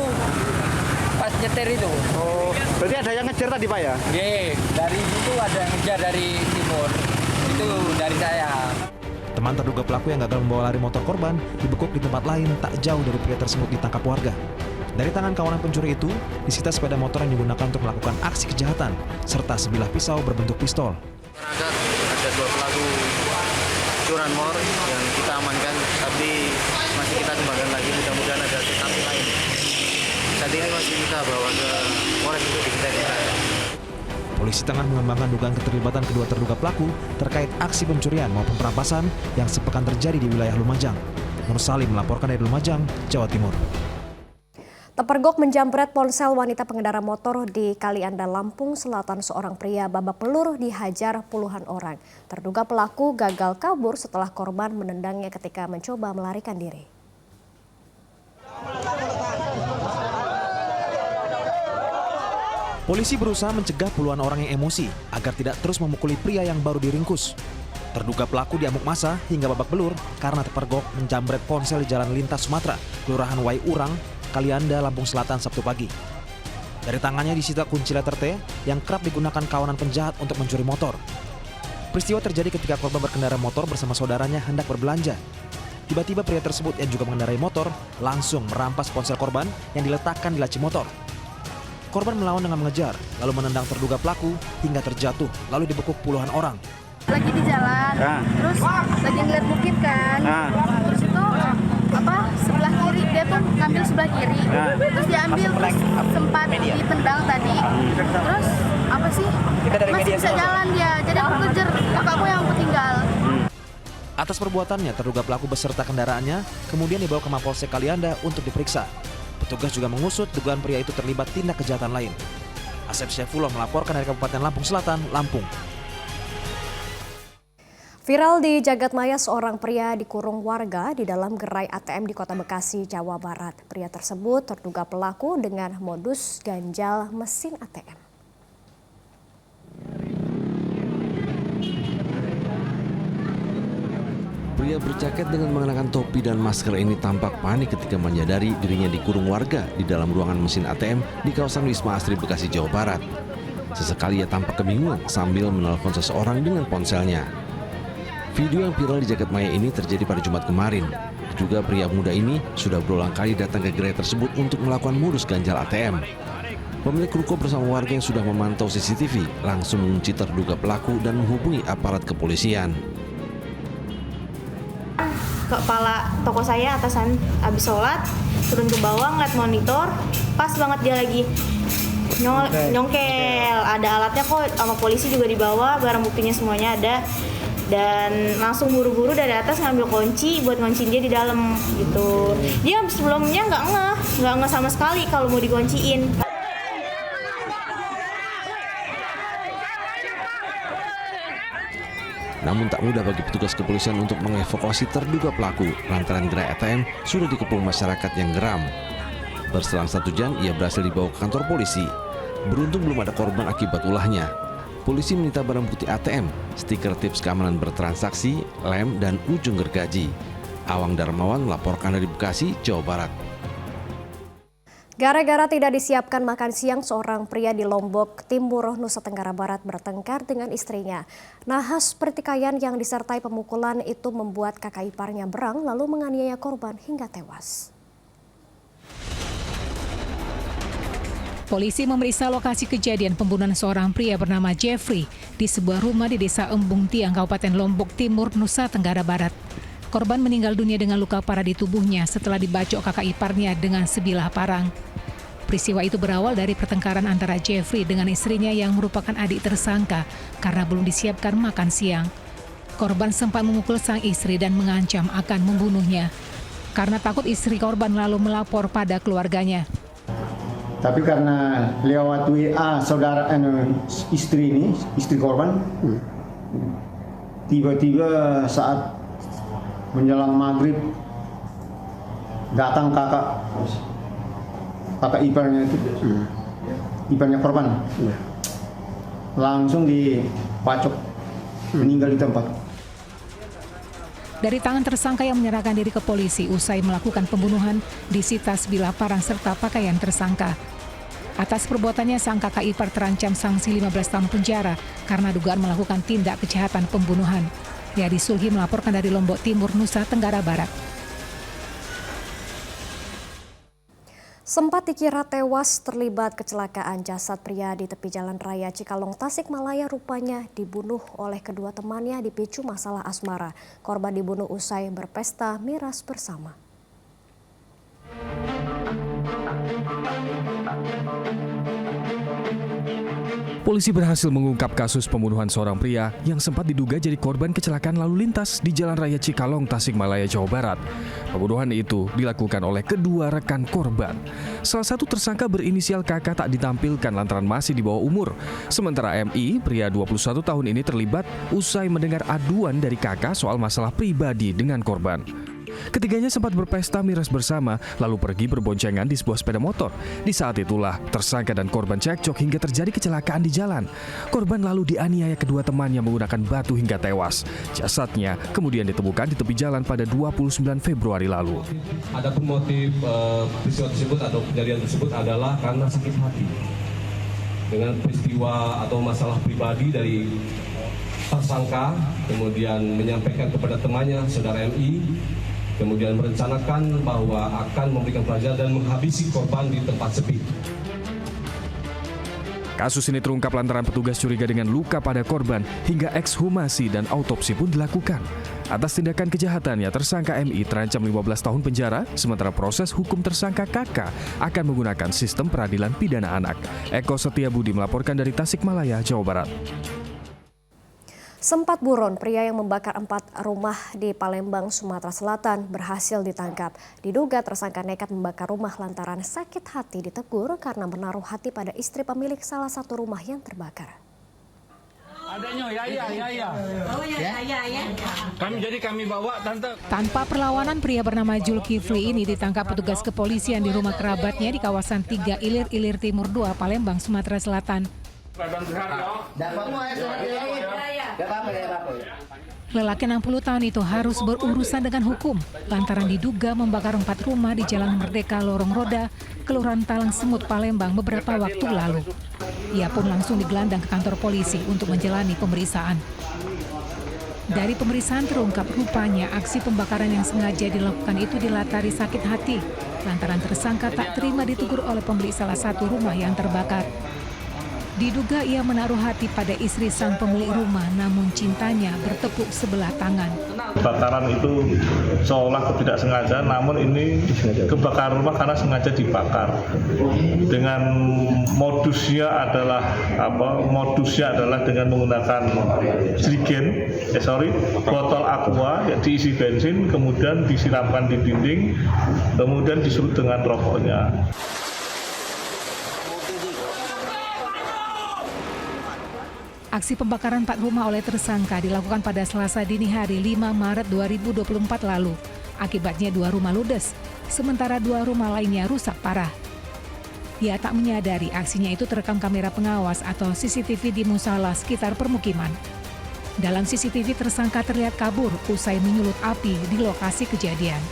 pas nyetir itu. Oh, berarti ada yang ngejar tadi Pak ya? Iya, dari itu ada yang ngejar dari timur. Itu dari saya. Teman terduga pelaku yang gagal membawa lari motor korban dibekuk di tempat lain tak jauh dari pria tersebut ditangkap warga. Dari tangan kawanan pencuri itu, disita sepeda motor yang digunakan untuk melakukan aksi kejahatan, serta sebilah pisau berbentuk pistol. Ada 2 pelaku curanmor yang kita amankan, tapi masih kita kembangkan lagi, mudah-mudahan ada TKP lain. Saat ini masih kita bawa ke Polres untuk diketahui. Polisi tengah mengembangkan dugaan keterlibatan kedua terduga pelaku terkait aksi pencurian maupun perampasan yang sepekan terjadi di wilayah Lumajang. Nur Salim melaporkan dari Lumajang, Jawa Timur. Terpergok menjamret ponsel wanita pengendara motor di Kalianda, Lampung Selatan. Seorang pria babak belur dihajar puluhan orang. Terduga pelaku gagal kabur setelah korban menendangnya ketika mencoba melarikan diri. Polisi berusaha mencegah puluhan orang yang emosi agar tidak terus memukuli pria yang baru diringkus. Terduga pelaku diamuk massa hingga babak belur karena terpergok menjamret ponsel di Jalan Lintas Sumatera, Kelurahan Wai Urang, Kalianda, Lampung Selatan, Sabtu pagi. Dari tangannya disita kunci letter T yang kerap digunakan kawanan penjahat untuk mencuri motor. Peristiwa terjadi ketika korban berkendara motor bersama saudaranya hendak berbelanja. Tiba-tiba pria tersebut yang juga mengendarai motor langsung merampas ponsel korban yang diletakkan di laci motor. Korban melawan dengan mengejar, lalu menendang terduga pelaku hingga terjatuh, lalu dibekuk puluhan orang. Lagi di jalan, terus lagi ngeliat bukit kan, terus itu sebelah kiri, dia tuh ngambil sebelah kiri, terus dia ambil, terus sempat ditendang tadi, terus masih bisa jalan dia, jadi aku kejar kakakku yang aku tinggal. Atas perbuatannya, terduga pelaku beserta kendaraannya kemudian dibawa ke Mapolsek Kalianda untuk diperiksa. Petugas juga mengusut dugaan pria itu terlibat tindak kejahatan lain. Asep Syaifullah melaporkan dari Kabupaten Lampung Selatan, Lampung. Viral di Jagadmaya, seorang pria dikurung warga di dalam gerai ATM di Kota Bekasi, Jawa Barat. Pria tersebut terduga pelaku dengan modus ganjal mesin ATM. Pria berjaket dengan mengenakan topi dan masker ini tampak panik ketika menyadari dirinya dikurung warga di dalam ruangan mesin ATM di kawasan Wisma Asri, Bekasi, Jawa Barat. Sesekali ia tampak kebingungan sambil menelpon seseorang dengan ponselnya. Video yang viral di Jagadmaya ini terjadi pada Jumat kemarin. Juga pria muda ini sudah berulang kali datang ke gerai tersebut untuk melakukan modus ganjal ATM. Pemilik ruko bersama warga yang sudah memantau CCTV langsung mengunci terduga pelaku dan menghubungi aparat kepolisian. Kepala toko saya atasan habis sholat turun ke bawah ngeliat monitor, pas banget dia lagi nyongkel, ada alatnya kok, sama polisi juga dibawa, barang buktinya semuanya ada, dan langsung buru-buru dari atas ngambil kunci buat ngonciin dia di dalam gitu. Dia sebelumnya nggak ngeh sama sekali kalau mau dikunciin. Namun tak mudah bagi petugas kepolisian untuk mengevakuasi terduga pelaku lantaran gerai ATM sudah dikepung masyarakat yang geram. Berselang 1 jam ia berhasil dibawa ke kantor polisi. Beruntung belum ada korban akibat ulahnya. Polisi menyita barang bukti ATM, stiker tips keamanan bertransaksi, lem, dan ujung gergaji. Awang Darmawan melaporkan dari Bekasi, Jawa Barat. Gara-gara tidak disiapkan makan siang, seorang pria di Lombok Timur, Nusa Tenggara Barat bertengkar dengan istrinya. Nahas pertikaian yang disertai pemukulan itu membuat kakak iparnya berang lalu menganiaya korban hingga tewas. Polisi memeriksa lokasi kejadian pembunuhan seorang pria bernama Jeffrey di sebuah rumah di Desa Embung Tiang, Kabupaten Lombok Timur, Nusa Tenggara Barat. Korban meninggal dunia dengan luka parah di tubuhnya setelah dibacok kakak iparnya dengan sebilah parang. Peristiwa itu berawal dari pertengkaran antara Jeffrey dengan istrinya yang merupakan adik tersangka karena belum disiapkan makan siang. Korban sempat memukul sang istri dan mengancam akan membunuhnya. Karena takut istri korban lalu melapor pada keluarganya. Tapi karena lewat WA saudara istri korban, tiba-tiba saat menjelang maghrib datang kakak iparnya itu, iparnya korban, langsung dipacok, meninggal di tempat. Dari tangan tersangka yang menyerahkan diri ke polisi usai melakukan pembunuhan, disita sebilah parang serta pakaian tersangka. Atas perbuatannya, sang kakak ipar terancam sanksi 15 tahun penjara karena dugaan melakukan tindak kejahatan pembunuhan. Riyadi Sulhi melaporkan dari Lombok Timur, Nusa Tenggara Barat. Sempat dikira tewas terlibat kecelakaan, jasad pria di tepi jalan raya Cikalong, Tasikmalaya rupanya dibunuh oleh kedua temannya dipicu masalah asmara. Korban dibunuh usai berpesta miras bersama. Polisi berhasil mengungkap kasus pembunuhan seorang pria yang sempat diduga jadi korban kecelakaan lalu lintas di Jalan Raya Cikalong, Tasikmalaya, Jawa Barat. Pembunuhan itu dilakukan oleh kedua rekan korban. Salah satu tersangka berinisial KK tak ditampilkan lantaran masih di bawah umur. Sementara MI, pria 21 tahun ini terlibat usai mendengar aduan dari KK soal masalah pribadi dengan korban. Ketiganya sempat berpesta miras bersama, lalu pergi berboncengan di sebuah sepeda motor. Di saat itulah, tersangka dan korban cekcok hingga terjadi kecelakaan di jalan. Korban lalu dianiaya kedua temannya menggunakan batu hingga tewas. Jasadnya kemudian ditemukan di tepi jalan pada 29 Februari lalu. Adapun motif peristiwa tersebut atau kejadian tersebut adalah karena sakit hati dengan peristiwa atau masalah pribadi dari tersangka, kemudian menyampaikan kepada temannya, saudara MI, kemudian merencanakan bahwa akan memberikan pelajaran dan menghabisi korban di tempat sepi. Kasus ini terungkap lantaran petugas curiga dengan luka pada korban hingga ekshumasi dan autopsi pun dilakukan. Atas tindakan kejahatannya, tersangka MI terancam 15 tahun penjara, sementara proses hukum tersangka KK akan menggunakan sistem peradilan pidana anak. Eko Setiabudi melaporkan dari Tasikmalaya, Jawa Barat. Sempat buron, pria yang membakar 4 rumah di Palembang, Sumatera Selatan berhasil ditangkap. Diduga tersangka nekat membakar rumah lantaran sakit hati ditegur karena menaruh hati pada istri pemilik salah satu rumah yang terbakar. Kami bawa tante. Tanpa perlawanan, pria bernama Zulkifli ini ditangkap petugas kepolisian di rumah kerabatnya di kawasan 3 Ilir Timur 2, Palembang, Sumatera Selatan. Lelaki 60 tahun itu harus berurusan dengan hukum lantaran diduga membakar 4 rumah di Jalan Merdeka Lorong Roda, Kelurahan Talang Semut, Palembang beberapa waktu lalu. Ia pun langsung digelandang ke kantor polisi untuk menjalani pemeriksaan. Dari pemeriksaan terungkap rupanya aksi pembakaran yang sengaja dilakukan itu dilatari sakit hati lantaran tersangka tak terima ditegur oleh pemilik salah satu rumah yang terbakar. Diduga ia menaruh hati pada istri sang pemilik rumah, namun cintanya bertepuk sebelah tangan. Kebakaran itu seolah tidak sengaja, namun ini kebakaran rumah karena sengaja dibakar. Dengan modusnya adalah dengan menggunakan botol aqua yang diisi bensin, kemudian disiramkan di dinding, kemudian disulut dengan rokoknya. Aksi pembakaran 4 rumah oleh tersangka dilakukan pada Selasa dini hari 5 Maret 2024 lalu. Akibatnya 2 rumah ludes, sementara 2 rumah lainnya rusak parah. Ia tak menyadari aksinya itu terekam kamera pengawas atau CCTV di musala sekitar permukiman. Dalam CCTV tersangka terlihat kabur usai menyulut api di lokasi kejadian.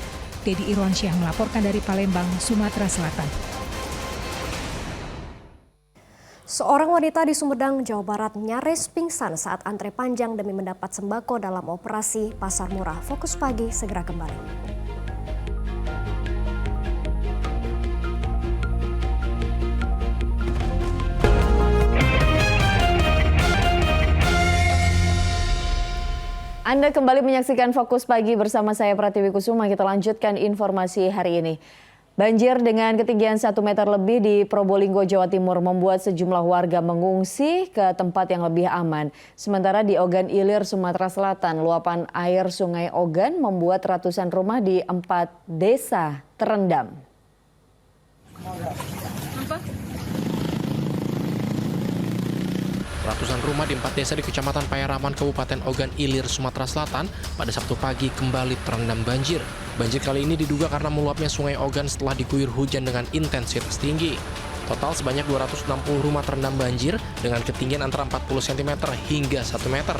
Dedi Irwansyah melaporkan dari Palembang, Sumatera Selatan. Seorang wanita di Sumedang, Jawa Barat nyaris pingsan saat antre panjang demi mendapat sembako dalam operasi Pasar Murah. Fokus Pagi segera kembali. Anda kembali menyaksikan Fokus Pagi bersama saya Pratiwi Kusuma. Kita lanjutkan informasi hari ini. Banjir dengan ketinggian 1 meter lebih di Probolinggo, Jawa Timur membuat sejumlah warga mengungsi ke tempat yang lebih aman. Sementara di Ogan Ilir, Sumatera Selatan, luapan air Sungai Ogan membuat ratusan rumah di 4 desa terendam. Ratusan rumah di 4 desa di Kecamatan Payaraman, Kabupaten Ogan Ilir, Sumatera Selatan pada Sabtu pagi kembali terendam banjir. Banjir kali ini diduga karena meluapnya Sungai Ogan setelah diguyur hujan dengan intensitas tinggi. Total sebanyak 260 rumah terendam banjir dengan ketinggian antara 40 cm hingga 1 meter.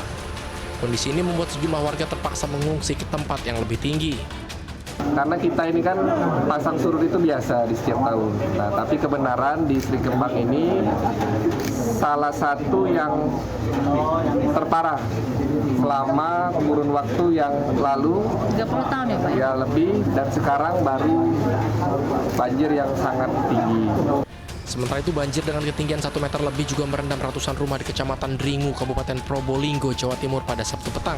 Kondisi ini membuat sejumlah warga terpaksa mengungsi ke tempat yang lebih tinggi. Karena kita ini kan pasang surut itu biasa di setiap tahun. Nah, tapi kebenaran di Sri Kembang ini salah satu yang terparah selama kurun waktu yang lalu. 30 tahun ya Pak? Ya lebih, dan sekarang baru banjir yang sangat tinggi. Sementara itu banjir dengan ketinggian 1 meter lebih juga merendam ratusan rumah di Kecamatan Dringu, Kabupaten Probolinggo, Jawa Timur pada Sabtu petang.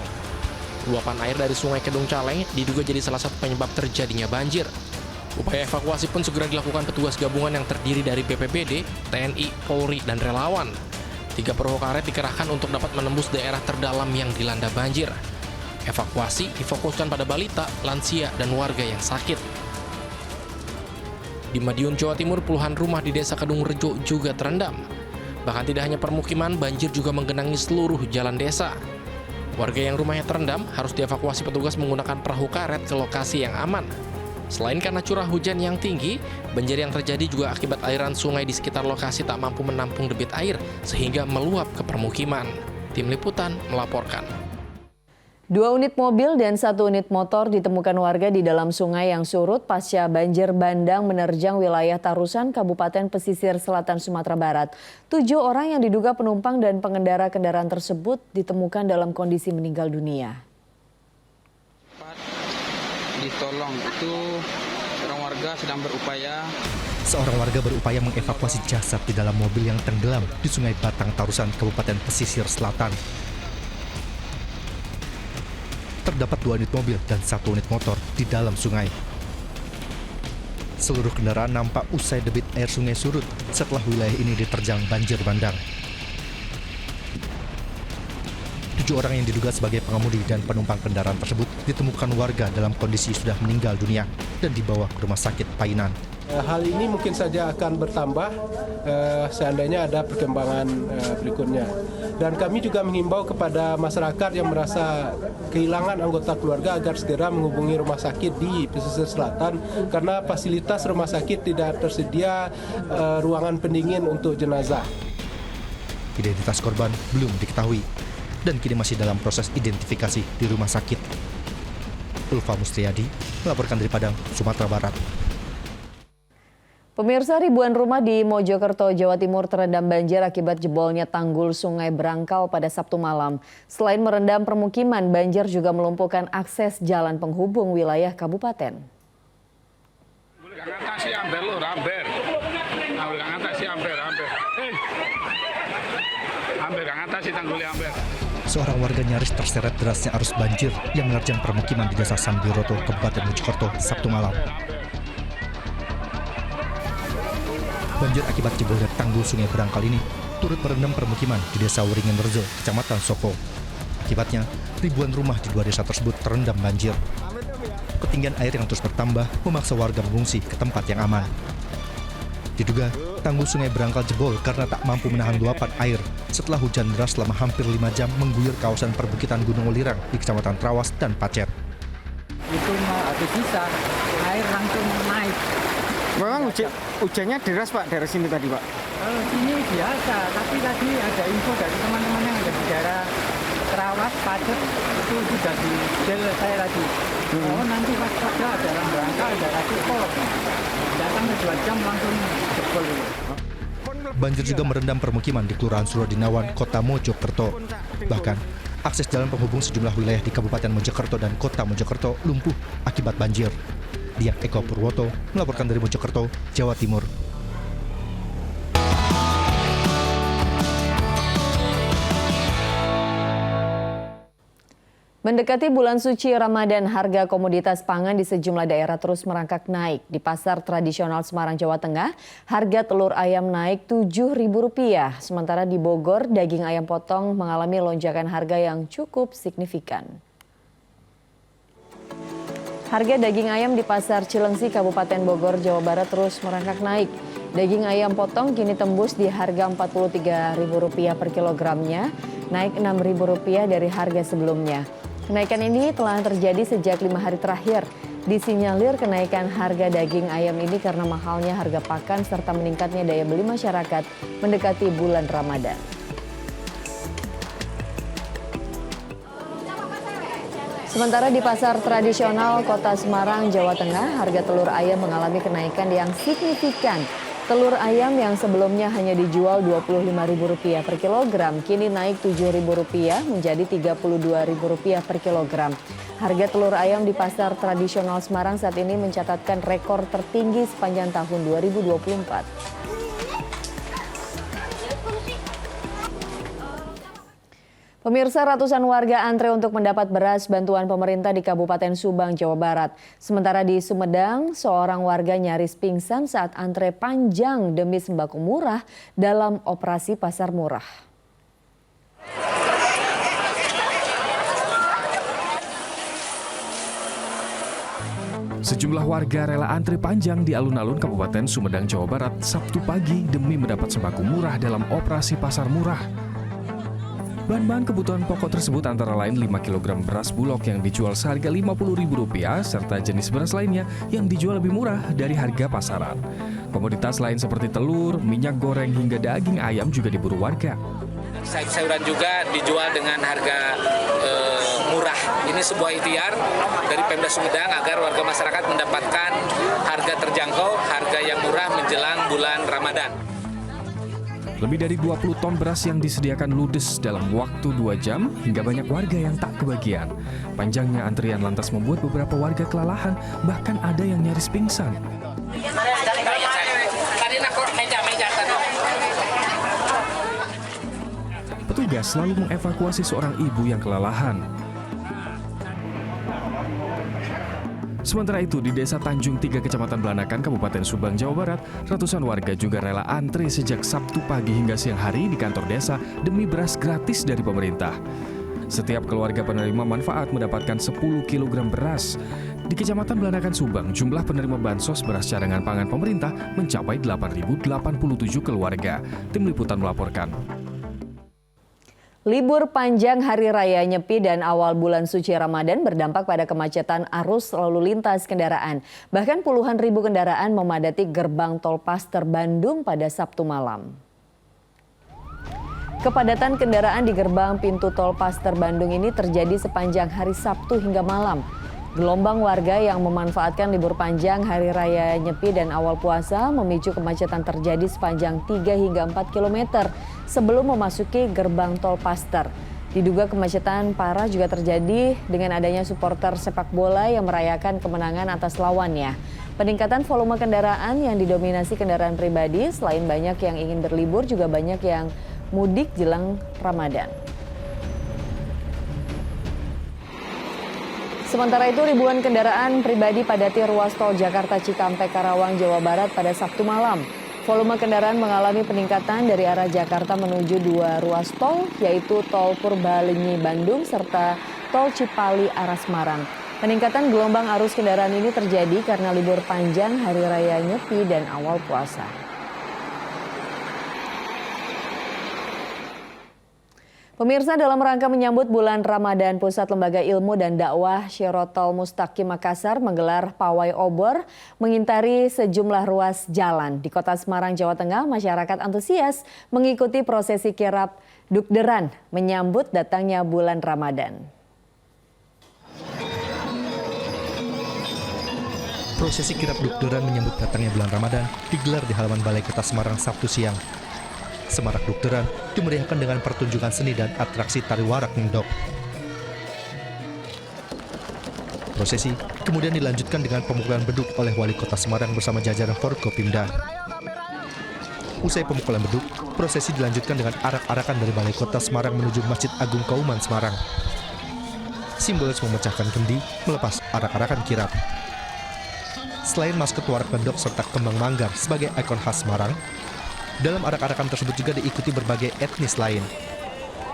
Luapan air dari Sungai Kedung Caleng diduga jadi salah satu penyebab terjadinya banjir. Upaya evakuasi pun segera dilakukan petugas gabungan yang terdiri dari BPBD, TNI, Polri, dan relawan. 3 perahu karet dikerahkan untuk dapat menembus daerah terdalam yang dilanda banjir. Evakuasi difokuskan pada balita, lansia, dan warga yang sakit. Di Madiun, Jawa Timur, puluhan rumah di Desa Kedung Rejo juga terendam. Bahkan tidak hanya permukiman, banjir juga menggenangi seluruh jalan desa. Warga yang rumahnya terendam harus dievakuasi petugas menggunakan perahu karet ke lokasi yang aman. Selain karena curah hujan yang tinggi, banjir yang terjadi juga akibat aliran sungai di sekitar lokasi tak mampu menampung debit air sehingga meluap ke permukiman. Tim Liputan melaporkan. 2 unit mobil dan 1 unit motor ditemukan warga di dalam sungai yang surut pasca banjir bandang menerjang wilayah Tarusan, Kabupaten Pesisir Selatan, Sumatera Barat. 7 orang yang diduga penumpang dan pengendara kendaraan tersebut ditemukan dalam kondisi meninggal dunia. Ditolong itu orang warga sedang berupaya. Seorang warga berupaya mengevakuasi jasad di dalam mobil yang tenggelam di Sungai Batang, Tarusan, Kabupaten Pesisir Selatan. Terdapat 2 unit mobil dan 1 unit motor di dalam sungai. Seluruh kendaraan nampak usai debit air sungai surut setelah wilayah ini diterjang banjir bandang. 7 orang yang diduga sebagai pengemudi dan penumpang kendaraan tersebut ditemukan warga dalam kondisi sudah meninggal dunia dan dibawa ke rumah sakit Painan. Hal ini mungkin saja akan bertambah seandainya ada perkembangan berikutnya. Dan kami juga menghimbau kepada masyarakat yang merasa kehilangan anggota keluarga agar segera menghubungi rumah sakit di Pesisir Selatan karena fasilitas rumah sakit tidak tersedia ruangan pendingin untuk jenazah. Identitas korban belum diketahui dan kini masih dalam proses identifikasi di rumah sakit. Ulfa Mustriadi melaporkan dari Padang, Sumatera Barat. Pemirsa, ribuan rumah di Mojokerto, Jawa Timur terendam banjir akibat jebolnya tanggul Sungai Brangkal pada Sabtu malam. Selain merendam permukiman, banjir juga melumpuhkan akses jalan penghubung wilayah kabupaten. Seorang warga nyaris terseret derasnya arus banjir yang menerjang permukiman di Desa Sambiroto, Kabupaten Mojokerto, Sabtu malam. Banjir akibat jebolnya tanggul Sungai Brangkal ini turut merendam permukiman di Desa Weringen Rejo, Kecamatan Soko. Akibatnya, ribuan rumah di 2 desa tersebut terendam banjir. Ketinggian air yang terus bertambah memaksa warga mengungsi ke tempat yang aman. Diduga, tanggul Sungai Brangkal jebol karena tak mampu menahan luapan air setelah hujan deras selama hampir 5 jam mengguyur kawasan perbukitan Gunung Welirang di Kecamatan Trawas dan Pacet. Itu mau habis sisa, air langsung naik. Memang hujannya deras Pak dari sini tadi Pak? Kalau sini biasa, tapi tadi ada info dari teman-teman yang ada di daerah Trawas, Pacet, itu sudah di gel saya tadi. Oh nanti pas ada orang berangkat, ada lagi kok. Datang ke 2 jam langsung jebol. Banjir juga merendam permukiman di Kelurahan Surodinawan, Kota Mojokerto. Bahkan, akses jalan penghubung sejumlah wilayah di Kabupaten Mojokerto dan Kota Mojokerto lumpuh akibat banjir. Dian Eko Purwoto melaporkan dari Mojokerto, Jawa Timur. Mendekati bulan suci Ramadan, harga komoditas pangan di sejumlah daerah terus merangkak naik. Di pasar tradisional Semarang, Jawa Tengah, harga telur ayam naik Rp7.000. Sementara di Bogor, daging ayam potong mengalami lonjakan harga yang cukup signifikan. Harga daging ayam di Pasar Cilengsi, Kabupaten Bogor, Jawa Barat terus merangkak naik. Daging ayam potong kini tembus di harga Rp43.000 per kilogramnya, naik Rp6.000 dari harga sebelumnya. Kenaikan ini telah terjadi sejak 5 hari terakhir. Disinyalir kenaikan harga daging ayam ini karena mahalnya harga pakan serta meningkatnya daya beli masyarakat mendekati bulan Ramadan. Sementara di pasar tradisional Kota Semarang, Jawa Tengah, harga telur ayam mengalami kenaikan yang signifikan. Telur ayam yang sebelumnya hanya dijual Rp25.000 per kilogram, kini naik Rp7.000 menjadi Rp32.000 per kilogram. Harga telur ayam di pasar tradisional Semarang saat ini mencatatkan rekor tertinggi sepanjang tahun 2024. Pemirsa, ratusan warga antre untuk mendapat beras bantuan pemerintah di Kabupaten Subang, Jawa Barat. Sementara di Sumedang, seorang warga nyaris pingsan saat antre panjang demi sembako murah dalam operasi pasar murah. Sejumlah warga rela antre panjang di alun-alun Kabupaten Sumedang, Jawa Barat Sabtu pagi demi mendapat sembako murah dalam operasi pasar murah. Bahan-bahan kebutuhan pokok tersebut antara lain 5 kg beras bulog yang dijual seharga Rp50.000 serta jenis beras lainnya yang dijual lebih murah dari harga pasaran. Komoditas lain seperti telur, minyak goreng hingga daging ayam juga diburu warga. Sayur-sayuran juga dijual dengan harga murah. Ini sebuah ikhtiar dari Pemda Sumedang agar warga masyarakat mendapatkan harga terjangkau, harga yang murah menjelang bulan Ramadan. Lebih dari 20 ton beras yang disediakan ludes dalam waktu 2 jam hingga banyak warga yang tak kebagian. Panjangnya antrian lantas membuat beberapa warga kelelahan, bahkan ada yang nyaris pingsan. Petugas lalu mengevakuasi seorang ibu yang kelelahan. Sementara itu, di Desa Tanjung 3, Kecamatan Belanakan, Kabupaten Subang, Jawa Barat, ratusan warga juga rela antre sejak Sabtu pagi hingga siang hari di kantor desa demi beras gratis dari pemerintah. Setiap keluarga penerima manfaat mendapatkan 10 kg beras. Di Kecamatan Belanakan, Subang, jumlah penerima bansos beras cadangan pangan pemerintah mencapai 8.087 keluarga. Tim Liputan melaporkan. Libur panjang Hari Raya Nyepi dan awal bulan suci Ramadan berdampak pada kemacetan arus lalu lintas kendaraan. Bahkan puluhan ribu kendaraan memadati gerbang tol Paster Bandung pada Sabtu malam. Kepadatan kendaraan di gerbang pintu tol Paster Bandung ini terjadi sepanjang hari Sabtu hingga malam. Gelombang warga yang memanfaatkan libur panjang Hari Raya Nyepi dan awal puasa memicu kemacetan terjadi sepanjang 3 hingga 4 km sebelum memasuki gerbang tol Paster. Diduga kemacetan parah juga terjadi dengan adanya supporter sepak bola yang merayakan kemenangan atas lawannya. Peningkatan volume kendaraan yang didominasi kendaraan pribadi, selain banyak yang ingin berlibur juga banyak yang mudik jelang Ramadan. Sementara itu, ribuan kendaraan pribadi padati ruas tol Jakarta Cikampek Karawang, Jawa Barat pada Sabtu malam. Volume kendaraan mengalami peningkatan dari arah Jakarta menuju 2 ruas tol, yaitu tol Purbalenyi Bandung serta tol Cipali arah Semarang. Peningkatan gelombang arus kendaraan ini terjadi karena libur panjang Hari Raya Nyepi dan awal puasa. Pemirsa, dalam rangka menyambut bulan Ramadan, Pusat Lembaga Ilmu dan Dakwah Syirotol Mustaqim Makassar menggelar pawai obor mengintari sejumlah ruas jalan. Di Kota Semarang, Jawa Tengah, masyarakat antusias mengikuti prosesi kirap dukderan menyambut datangnya bulan Ramadan. Prosesi kirap dukderan menyambut datangnya bulan Ramadan digelar di halaman Balai Kota Semarang Sabtu siang. Semarak Dukderan dimeriahkan dengan pertunjukan seni dan atraksi tari warak ngendok. Prosesi kemudian dilanjutkan dengan pemukulan beduk oleh Wali Kota Semarang bersama jajaran Forkopimda. Usai pemukulan beduk, prosesi dilanjutkan dengan arak-arakan dari Balai Kota Semarang menuju Masjid Agung Kauman Semarang. Simbolis memecahkan kendi, melepas arak-arakan kirap. Selain maskot warak ngendok serta kembang manggar sebagai ikon khas Semarang, dalam arak-arakan tersebut juga diikuti berbagai etnis lain.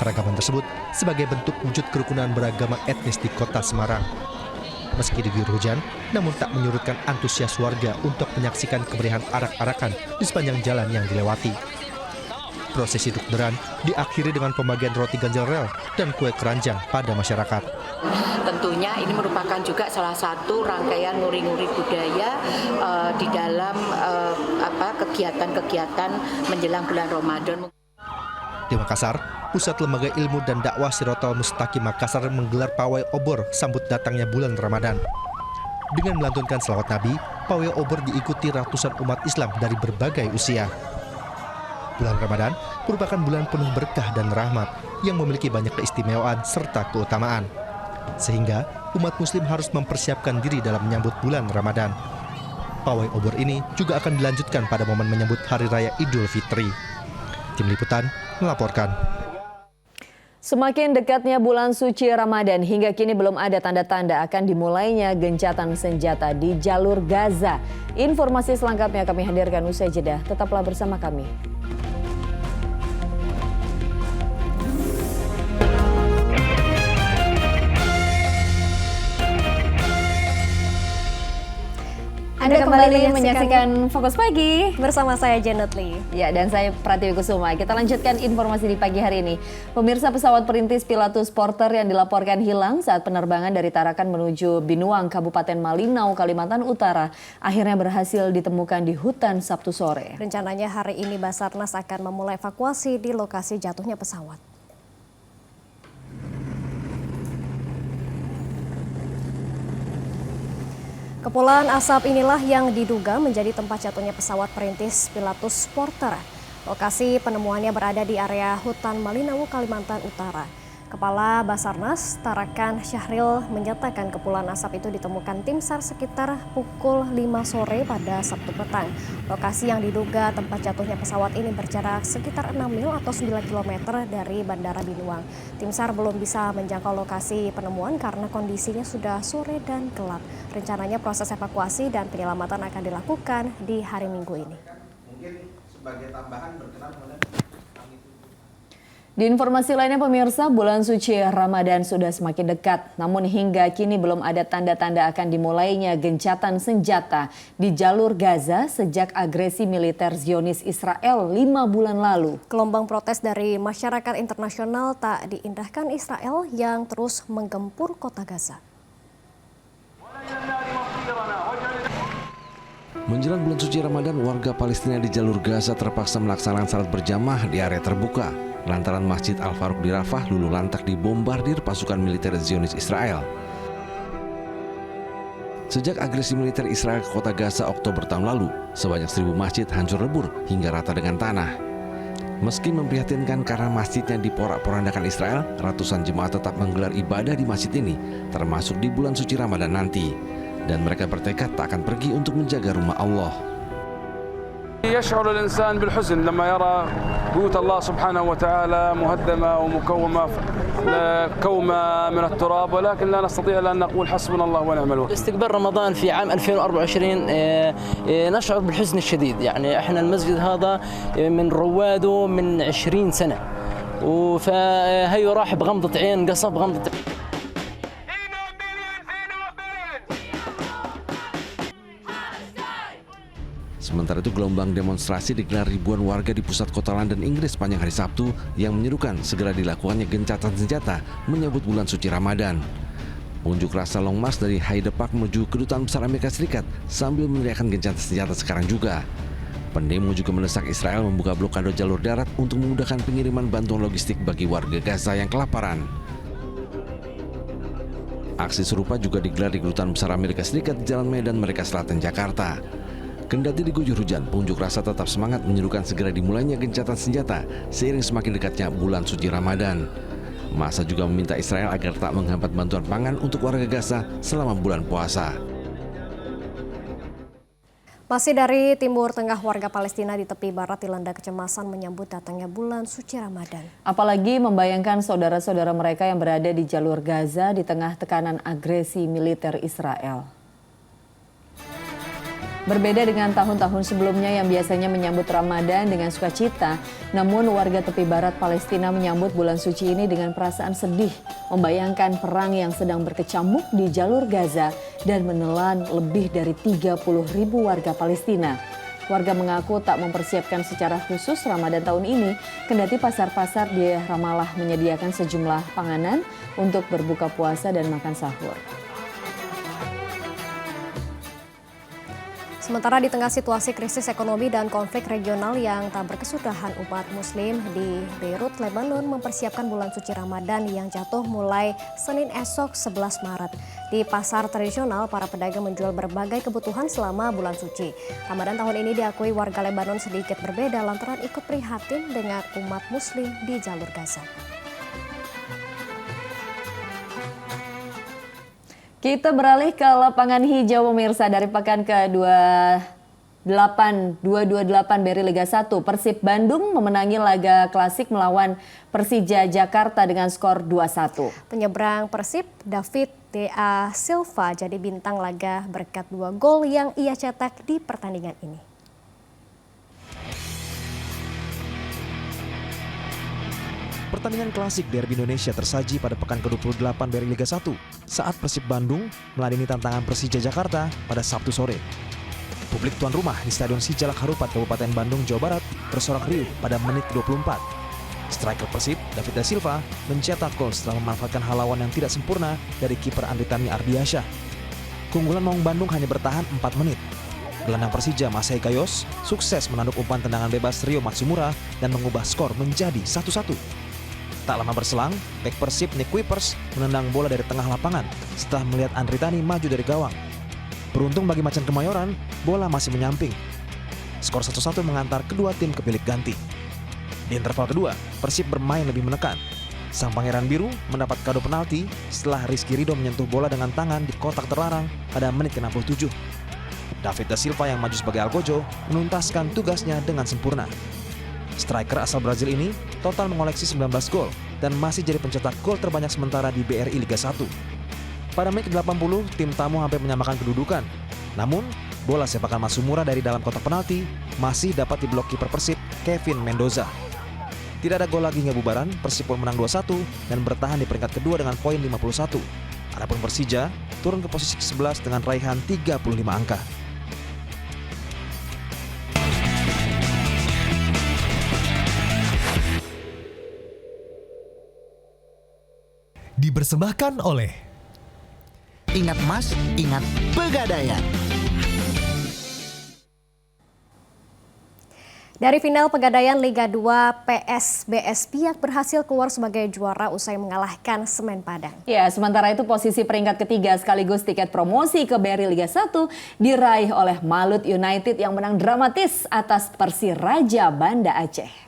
Keragaman tersebut sebagai bentuk wujud kerukunan beragama etnis di Kota Semarang. Meski diguyur hujan, namun tak menyurutkan antusias warga untuk menyaksikan kemeriahan arak-arakan di sepanjang jalan yang dilewati. Prosesi Dukderan diakhiri dengan pembagian roti ganjil rel dan kue keranjang pada masyarakat. Tentunya ini merupakan juga salah satu rangkaian nguri-nguri budaya di dalam kegiatan-kegiatan menjelang bulan Ramadan. Di Makassar, Pusat Lembaga Ilmu dan Dakwah Sirotol Mustaqim Makassar menggelar pawai obor sambut datangnya bulan Ramadan. Dengan melantunkan selawat Nabi, pawai obor diikuti ratusan umat Islam dari berbagai usia. Bulan Ramadan merupakan bulan penuh berkah dan rahmat yang memiliki banyak keistimewaan serta keutamaan. Sehingga umat muslim harus mempersiapkan diri dalam menyambut bulan Ramadan. Pawai obor ini juga akan dilanjutkan pada momen menyambut Hari Raya Idul Fitri. Tim Liputan melaporkan. Semakin dekatnya bulan suci Ramadan, hingga kini belum ada tanda-tanda akan dimulainya gencatan senjata di jalur Gaza. Informasi selengkapnya kami hadirkan usai jeda. Tetaplah bersama kami. Anda kembali menyaksikan Fokus Pagi bersama saya Janet Lee. Ya, dan saya Pratiwi Kusuma. Kita lanjutkan informasi di pagi hari ini. Pemirsa, pesawat perintis Pilatus Porter yang dilaporkan hilang saat penerbangan dari Tarakan menuju Binuang, Kabupaten Malinau, Kalimantan Utara, akhirnya berhasil ditemukan di hutan Sabtu sore. Rencananya hari ini Basarnas akan memulai evakuasi di lokasi jatuhnya pesawat. Kepulan asap inilah yang diduga menjadi tempat jatuhnya pesawat perintis Pilatus Porter. Lokasi penemuannya berada di area hutan Malinau, Kalimantan Utara. Kepala Basarnas Tarakan Syahril menyatakan kepulan asap itu ditemukan tim SAR sekitar pukul 5 sore pada Sabtu petang. Lokasi yang diduga tempat jatuhnya pesawat ini berjarak sekitar 6 mil atau 9 km dari Bandara Binuang. Tim SAR belum bisa menjangkau lokasi penemuan karena kondisinya sudah sore dan gelap. Rencananya proses evakuasi dan penyelamatan akan dilakukan di hari Minggu ini. Mungkin sebagai tambahan berkenan Di informasi lainnya pemirsa, bulan suci Ramadan sudah semakin dekat. Namun hingga kini belum ada tanda-tanda akan dimulainya gencatan senjata di jalur Gaza sejak agresi militer Zionis Israel 5 bulan lalu. Gelombang protes dari masyarakat internasional tak diindahkan Israel yang terus menggempur kota Gaza. Menjelang bulan suci Ramadan, warga Palestina di jalur Gaza terpaksa melaksanakan salat berjamaah di area terbuka lantaran Masjid Al-Faruq di Rafah luluh lantak dibombardir pasukan militer Zionis Israel. Sejak agresi militer Israel ke kota Gaza Oktober tahun lalu, sebanyak 1.000 masjid hancur lebur hingga rata dengan tanah. Meski memprihatinkan karena masjidnya diporak-porandakan Israel, ratusan jemaah tetap menggelar ibadah di masjid ini, termasuk di bulan suci Ramadan nanti. Dan mereka bertekad tak akan pergi untuk menjaga rumah Allah. يشعر الإنسان بالحزن لما يرى بيوت الله سبحانه وتعالى مهدمة ومكومة من التراب، ولكن لا نستطيع أن نقول حسبنا الله ونعم الوكيل. استقبال رمضان في عام 2024 نشعر بالحزن الشديد، يعني احنا المسجد هذا من رواده من 20 سنة، فهي راح بغمضة عين، قصب بغمضة عين. Sementara itu gelombang demonstrasi digelar ribuan warga di pusat kota London, Inggris sepanjang hari Sabtu yang menyerukan segera dilakukannya gencatan senjata menyambut bulan suci Ramadan. Unjuk rasa Long March dari Hyde Park menuju Kedutaan Besar Amerika Serikat sambil meneriakkan gencatan senjata sekarang juga. Pendemo juga mendesak Israel membuka blokade jalur darat untuk memudahkan pengiriman bantuan logistik bagi warga Gaza yang kelaparan. Aksi serupa juga digelar di Kedutaan Besar Amerika Serikat di Jalan Medan Merdeka Selatan, Jakarta. Kendati diguyur hujan, pengunjuk rasa tetap semangat menyerukan segera dimulainya gencatan senjata seiring semakin dekatnya bulan suci Ramadan. Massa juga meminta Israel agar tak menghambat bantuan pangan untuk warga Gaza selama bulan puasa. Masih dari Timur Tengah, warga Palestina di tepi barat dilanda kecemasan menyambut datangnya bulan suci Ramadan. Apalagi membayangkan saudara-saudara mereka yang berada di jalur Gaza di tengah tekanan agresi militer Israel. Berbeda dengan tahun-tahun sebelumnya yang biasanya menyambut Ramadan dengan sukacita, namun warga tepi barat Palestina menyambut bulan suci ini dengan perasaan sedih, membayangkan perang yang sedang berkecamuk di jalur Gaza dan menelan lebih dari 30.000 warga Palestina. Warga mengaku tak mempersiapkan secara khusus Ramadan tahun ini, kendati pasar-pasar di Ramallah menyediakan sejumlah panganan untuk berbuka puasa dan makan sahur. Sementara di tengah situasi krisis ekonomi dan konflik regional yang tak berkesudahan, umat muslim di Beirut, Lebanon mempersiapkan bulan suci Ramadan yang jatuh mulai Senin esok 11 Maret. Di pasar tradisional, para pedagang menjual berbagai kebutuhan selama bulan suci. Ramadan tahun ini diakui warga Lebanon sedikit berbeda lantaran ikut prihatin dengan umat muslim di jalur Gaza. Kita beralih ke lapangan hijau pemirsa. Dari pekan ke-228 BRI Liga 1, Persib Bandung memenangi laga klasik melawan Persija Jakarta dengan skor 2-1. Penyeberang Persib, David Da Silva, jadi bintang laga berkat 2 gol yang ia cetak di pertandingan ini. Pertandingan klasik derby Indonesia tersaji pada pekan ke-28 BRI Liga 1 saat Persib Bandung meladeni tantangan Persija Jakarta pada Sabtu sore. Publik tuan rumah di Stadion Sijalak Harupat, Kabupaten Bandung, Jawa Barat bersorak riuh pada menit 24. Striker Persib, David Da Silva, mencetak gol setelah memanfaatkan haluan yang tidak sempurna dari kiper Andritani Ardiansyah. Keunggulan Maung Bandung hanya bertahan 4 menit. Gelandang Persija, Masai Gayos, sukses menanduk umpan tendangan bebas Rio Matsumura dan mengubah skor menjadi 1-1. Tak lama berselang, bek Persib Nick Kuipers menendang bola dari tengah lapangan setelah melihat Andritani maju dari gawang. Beruntung bagi Macan Kemayoran, bola masih menyamping. Skor 1-1 mengantar kedua tim ke bilik ganti. Di interval kedua, Persib bermain lebih menekan. Sang Pangeran Biru mendapat kado penalti setelah Rizky Ridho menyentuh bola dengan tangan di kotak terlarang pada menit ke-67. David Da Silva yang maju sebagai Algojo menuntaskan tugasnya dengan sempurna. Striker asal Brazil ini total mengoleksi 19 gol dan masih jadi pencetak gol terbanyak sementara di BRI Liga 1. Pada menit ke-80, tim tamu hampir menyamakan kedudukan. Namun, bola sepakan Matsumura dari dalam kotak penalti masih dapat diblok kiper Persib, Kevin Mendoza. Tidak ada gol lagi hingga bubaran, Persib pun menang 2-1 dan bertahan di peringkat kedua dengan poin 51. Adapun Persija turun ke posisi ke-11 dengan raihan 35 angka. Dipersembahkan oleh Ingat Mas, Ingat Pegadaian. Dari final Pegadaian Liga 2, PSBS Biak berhasil keluar sebagai juara usai mengalahkan Semen Padang. Ya, sementara itu posisi peringkat ketiga sekaligus tiket promosi ke BRI Liga 1 diraih oleh Malut United yang menang dramatis atas Persiraja Banda Aceh.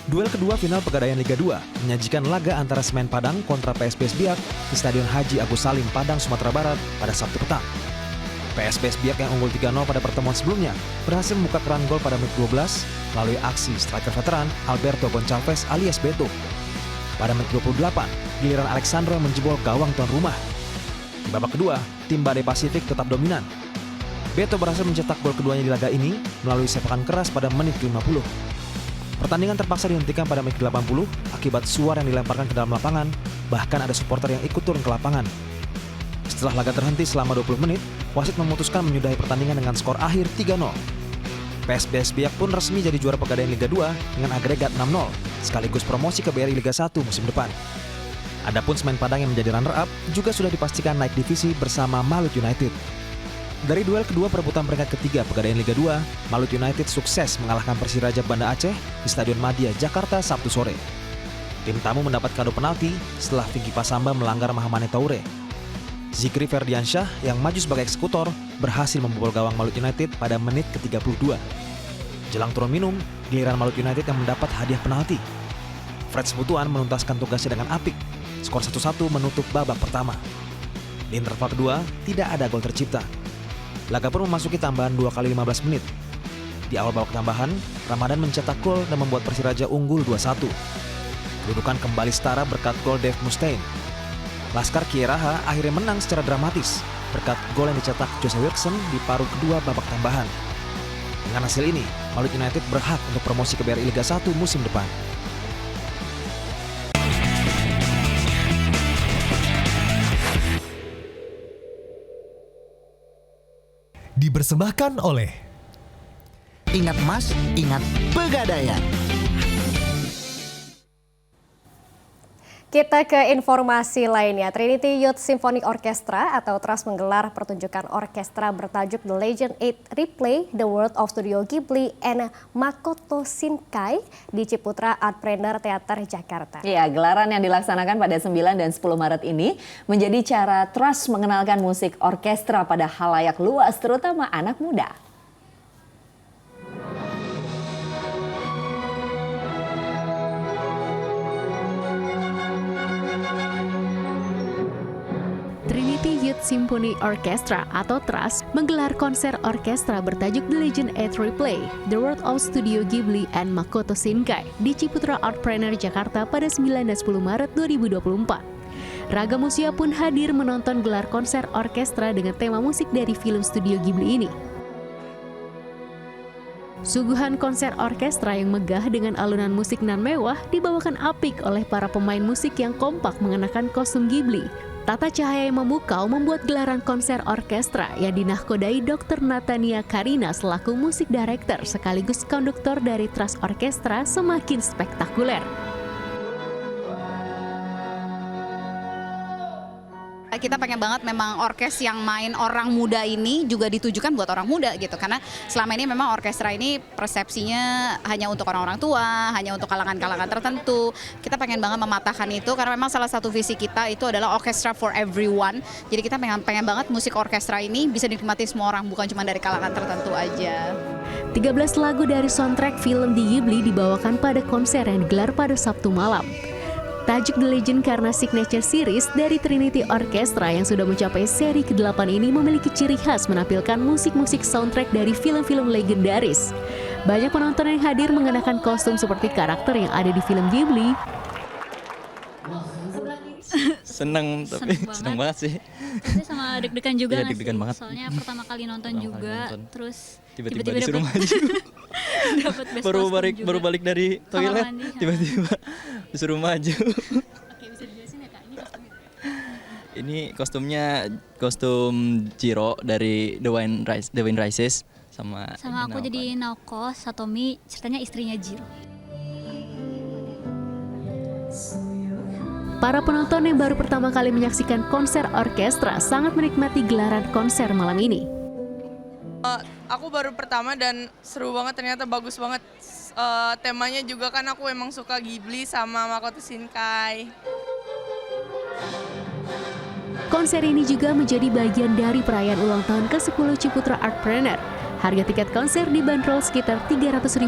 Duel kedua final Pegadaian Liga 2 menyajikan laga antara Semen Padang kontra PSBS Biak di Stadion Haji Agus Salim, Padang, Sumatera Barat pada Sabtu petang. PSBS Biak yang unggul 3-0 pada pertemuan sebelumnya berhasil membuka keran gol pada menit 12 melalui aksi striker veteran Alberto Goncalves alias Beto. Pada menit 28, giliran Alexandro yang menjebol gawang tuan rumah. Di babak kedua, tim Badai Pasifik tetap dominan. Beto berhasil mencetak gol keduanya di laga ini melalui sepakan keras pada menit ke-50. Pertandingan terpaksa dihentikan pada menit ke-80 akibat suar yang dilemparkan ke dalam lapangan, bahkan ada supporter yang ikut turun ke lapangan. Setelah laga terhenti selama 20 menit, wasit memutuskan menyudahi pertandingan dengan skor akhir 3-0. PSBS Biak pun resmi jadi juara Pegadaian Liga 2 dengan agregat 6-0, sekaligus promosi ke BRI Liga 1 musim depan. Adapun Semen Padang yang menjadi runner-up juga sudah dipastikan naik divisi bersama Malut United. Dari duel kedua perebutan peringkat ketiga Pegadaian Liga 2, Malut United sukses mengalahkan Persiraja Banda Aceh di Stadion Madia, Jakarta, Sabtu sore. Tim tamu mendapat kado penalti setelah Vicky Pasamba melanggar Mahamane Toure. Zikri Ferdiansyah yang maju sebagai eksekutor berhasil membobol gawang Malut United pada menit ke-32. Jelang turun minum, giliran Malut United yang mendapat hadiah penalti. Fred Sebutuan menuntaskan tugasnya dengan apik. Skor 1-1 menutup babak pertama. Di interval kedua, tidak ada gol tercipta. Laga pun memasuki tambahan 2 kali 15 menit. Di awal babak tambahan, Ramadan mencetak gol dan membuat Persiraja unggul 2-1. Kedudukan kembali setara berkat gol Dave Mustaine. Laskar Kieraha akhirnya menang secara dramatis berkat gol yang dicetak Jose Wilson di paruh kedua babak tambahan. Dengan hasil ini, Malut United berhak untuk promosi ke BRI Liga 1 musim depan. Dipersembahkan oleh Ingat Mas, Ingat Pegadaian. Kita ke informasi lainnya. Trinity Youth Symphonic Orchestra atau TRAS menggelar pertunjukan orkestra bertajuk The Legend 8 Replay, The World of Studio Ghibli and Makoto Shinkai di Ciputra Artpreneur Theater Jakarta. Ya, gelaran yang dilaksanakan pada 9 dan 10 Maret ini menjadi cara TRAS mengenalkan musik orkestra pada khalayak luas, terutama anak muda. Trinity Youth Symphony Orchestra atau TRAS menggelar konser orkestra bertajuk The Legend 8 Replay, The World of Studio Ghibli and Makoto Shinkai di Ciputra Artpreneur Jakarta pada 9 dan 10 Maret 2024. Ragam usia pun hadir menonton gelar konser orkestra dengan tema musik dari film studio Ghibli ini. Suguhan konser orkestra yang megah dengan alunan musik nan mewah dibawakan apik oleh para pemain musik yang kompak mengenakan kostum Ghibli. Tata cahaya yang memukau membuat gelaran konser orkestra yang dinahkodai Dr. Natania Karina selaku musik director sekaligus konduktor dari TRAS Orkestra semakin spektakuler. Kita pengen banget memang orkes yang main orang muda ini juga ditujukan buat orang muda gitu, karena selama ini memang orkestra ini persepsinya hanya untuk orang-orang tua, hanya untuk kalangan-kalangan tertentu. Kita pengen banget mematahkan itu karena memang salah satu visi kita itu adalah orchestra for everyone. Jadi kita pengen banget musik orkestra ini bisa dinikmati semua orang, bukan cuma dari kalangan tertentu aja. 13 lagu dari soundtrack film di Ghibli dibawakan pada konser yang digelar pada Sabtu malam. Tajuk The Legend karena signature series dari Trinity Orchestra yang sudah mencapai seri ke-8 ini memiliki ciri khas menampilkan musik-musik soundtrack dari film-film legendaris. Banyak penonton yang hadir mengenakan kostum seperti karakter yang ada di film Ghibli. Seneng banget sih. Tapi sama deg-degan juga ya, deg-degan banget. Soalnya pertama kali nonton juga, terus tiba-tiba disuruh maju. baru balik dari toilet, tiba-tiba disuruh maju. Oke, bisa dijelasin ya Kak, ini kostumnya? Ini kostumnya kostum Jiro dari The Wind Rises sama aku jadi Naoko Satomi, ceritanya istrinya Jiro. Para penonton yang baru pertama kali menyaksikan konser orkestra sangat menikmati gelaran konser malam ini. Aku baru pertama dan seru banget, ternyata bagus banget. Temanya juga kan aku emang suka Ghibli sama Makoto Shinkai. Konser ini juga menjadi bagian dari perayaan ulang tahun ke-10 Ciputra Artpreneur. Harga tiket konser dibanderol sekitar Rp300.000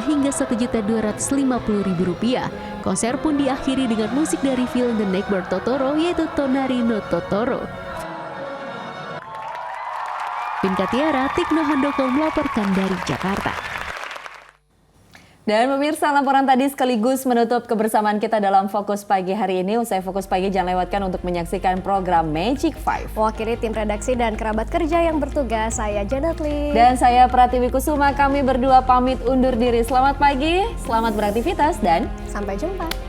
hingga Rp1.250.000. Konser pun diakhiri dengan musik dari film The Neighbor Totoro yaitu Tonari no Totoro. Pinka Tiara, Tikno Handoko melaporkan dari Jakarta. Dan pemirsa, laporan tadi sekaligus menutup kebersamaan kita dalam Fokus Pagi hari ini. Usai Fokus Pagi, jangan lewatkan untuk menyaksikan program Magic 5. Wakili tim redaksi dan kerabat kerja yang bertugas, saya Janet Lee. Dan saya Pratiwi Kusuma, kami berdua pamit undur diri. Selamat pagi, selamat beraktivitas, dan sampai jumpa.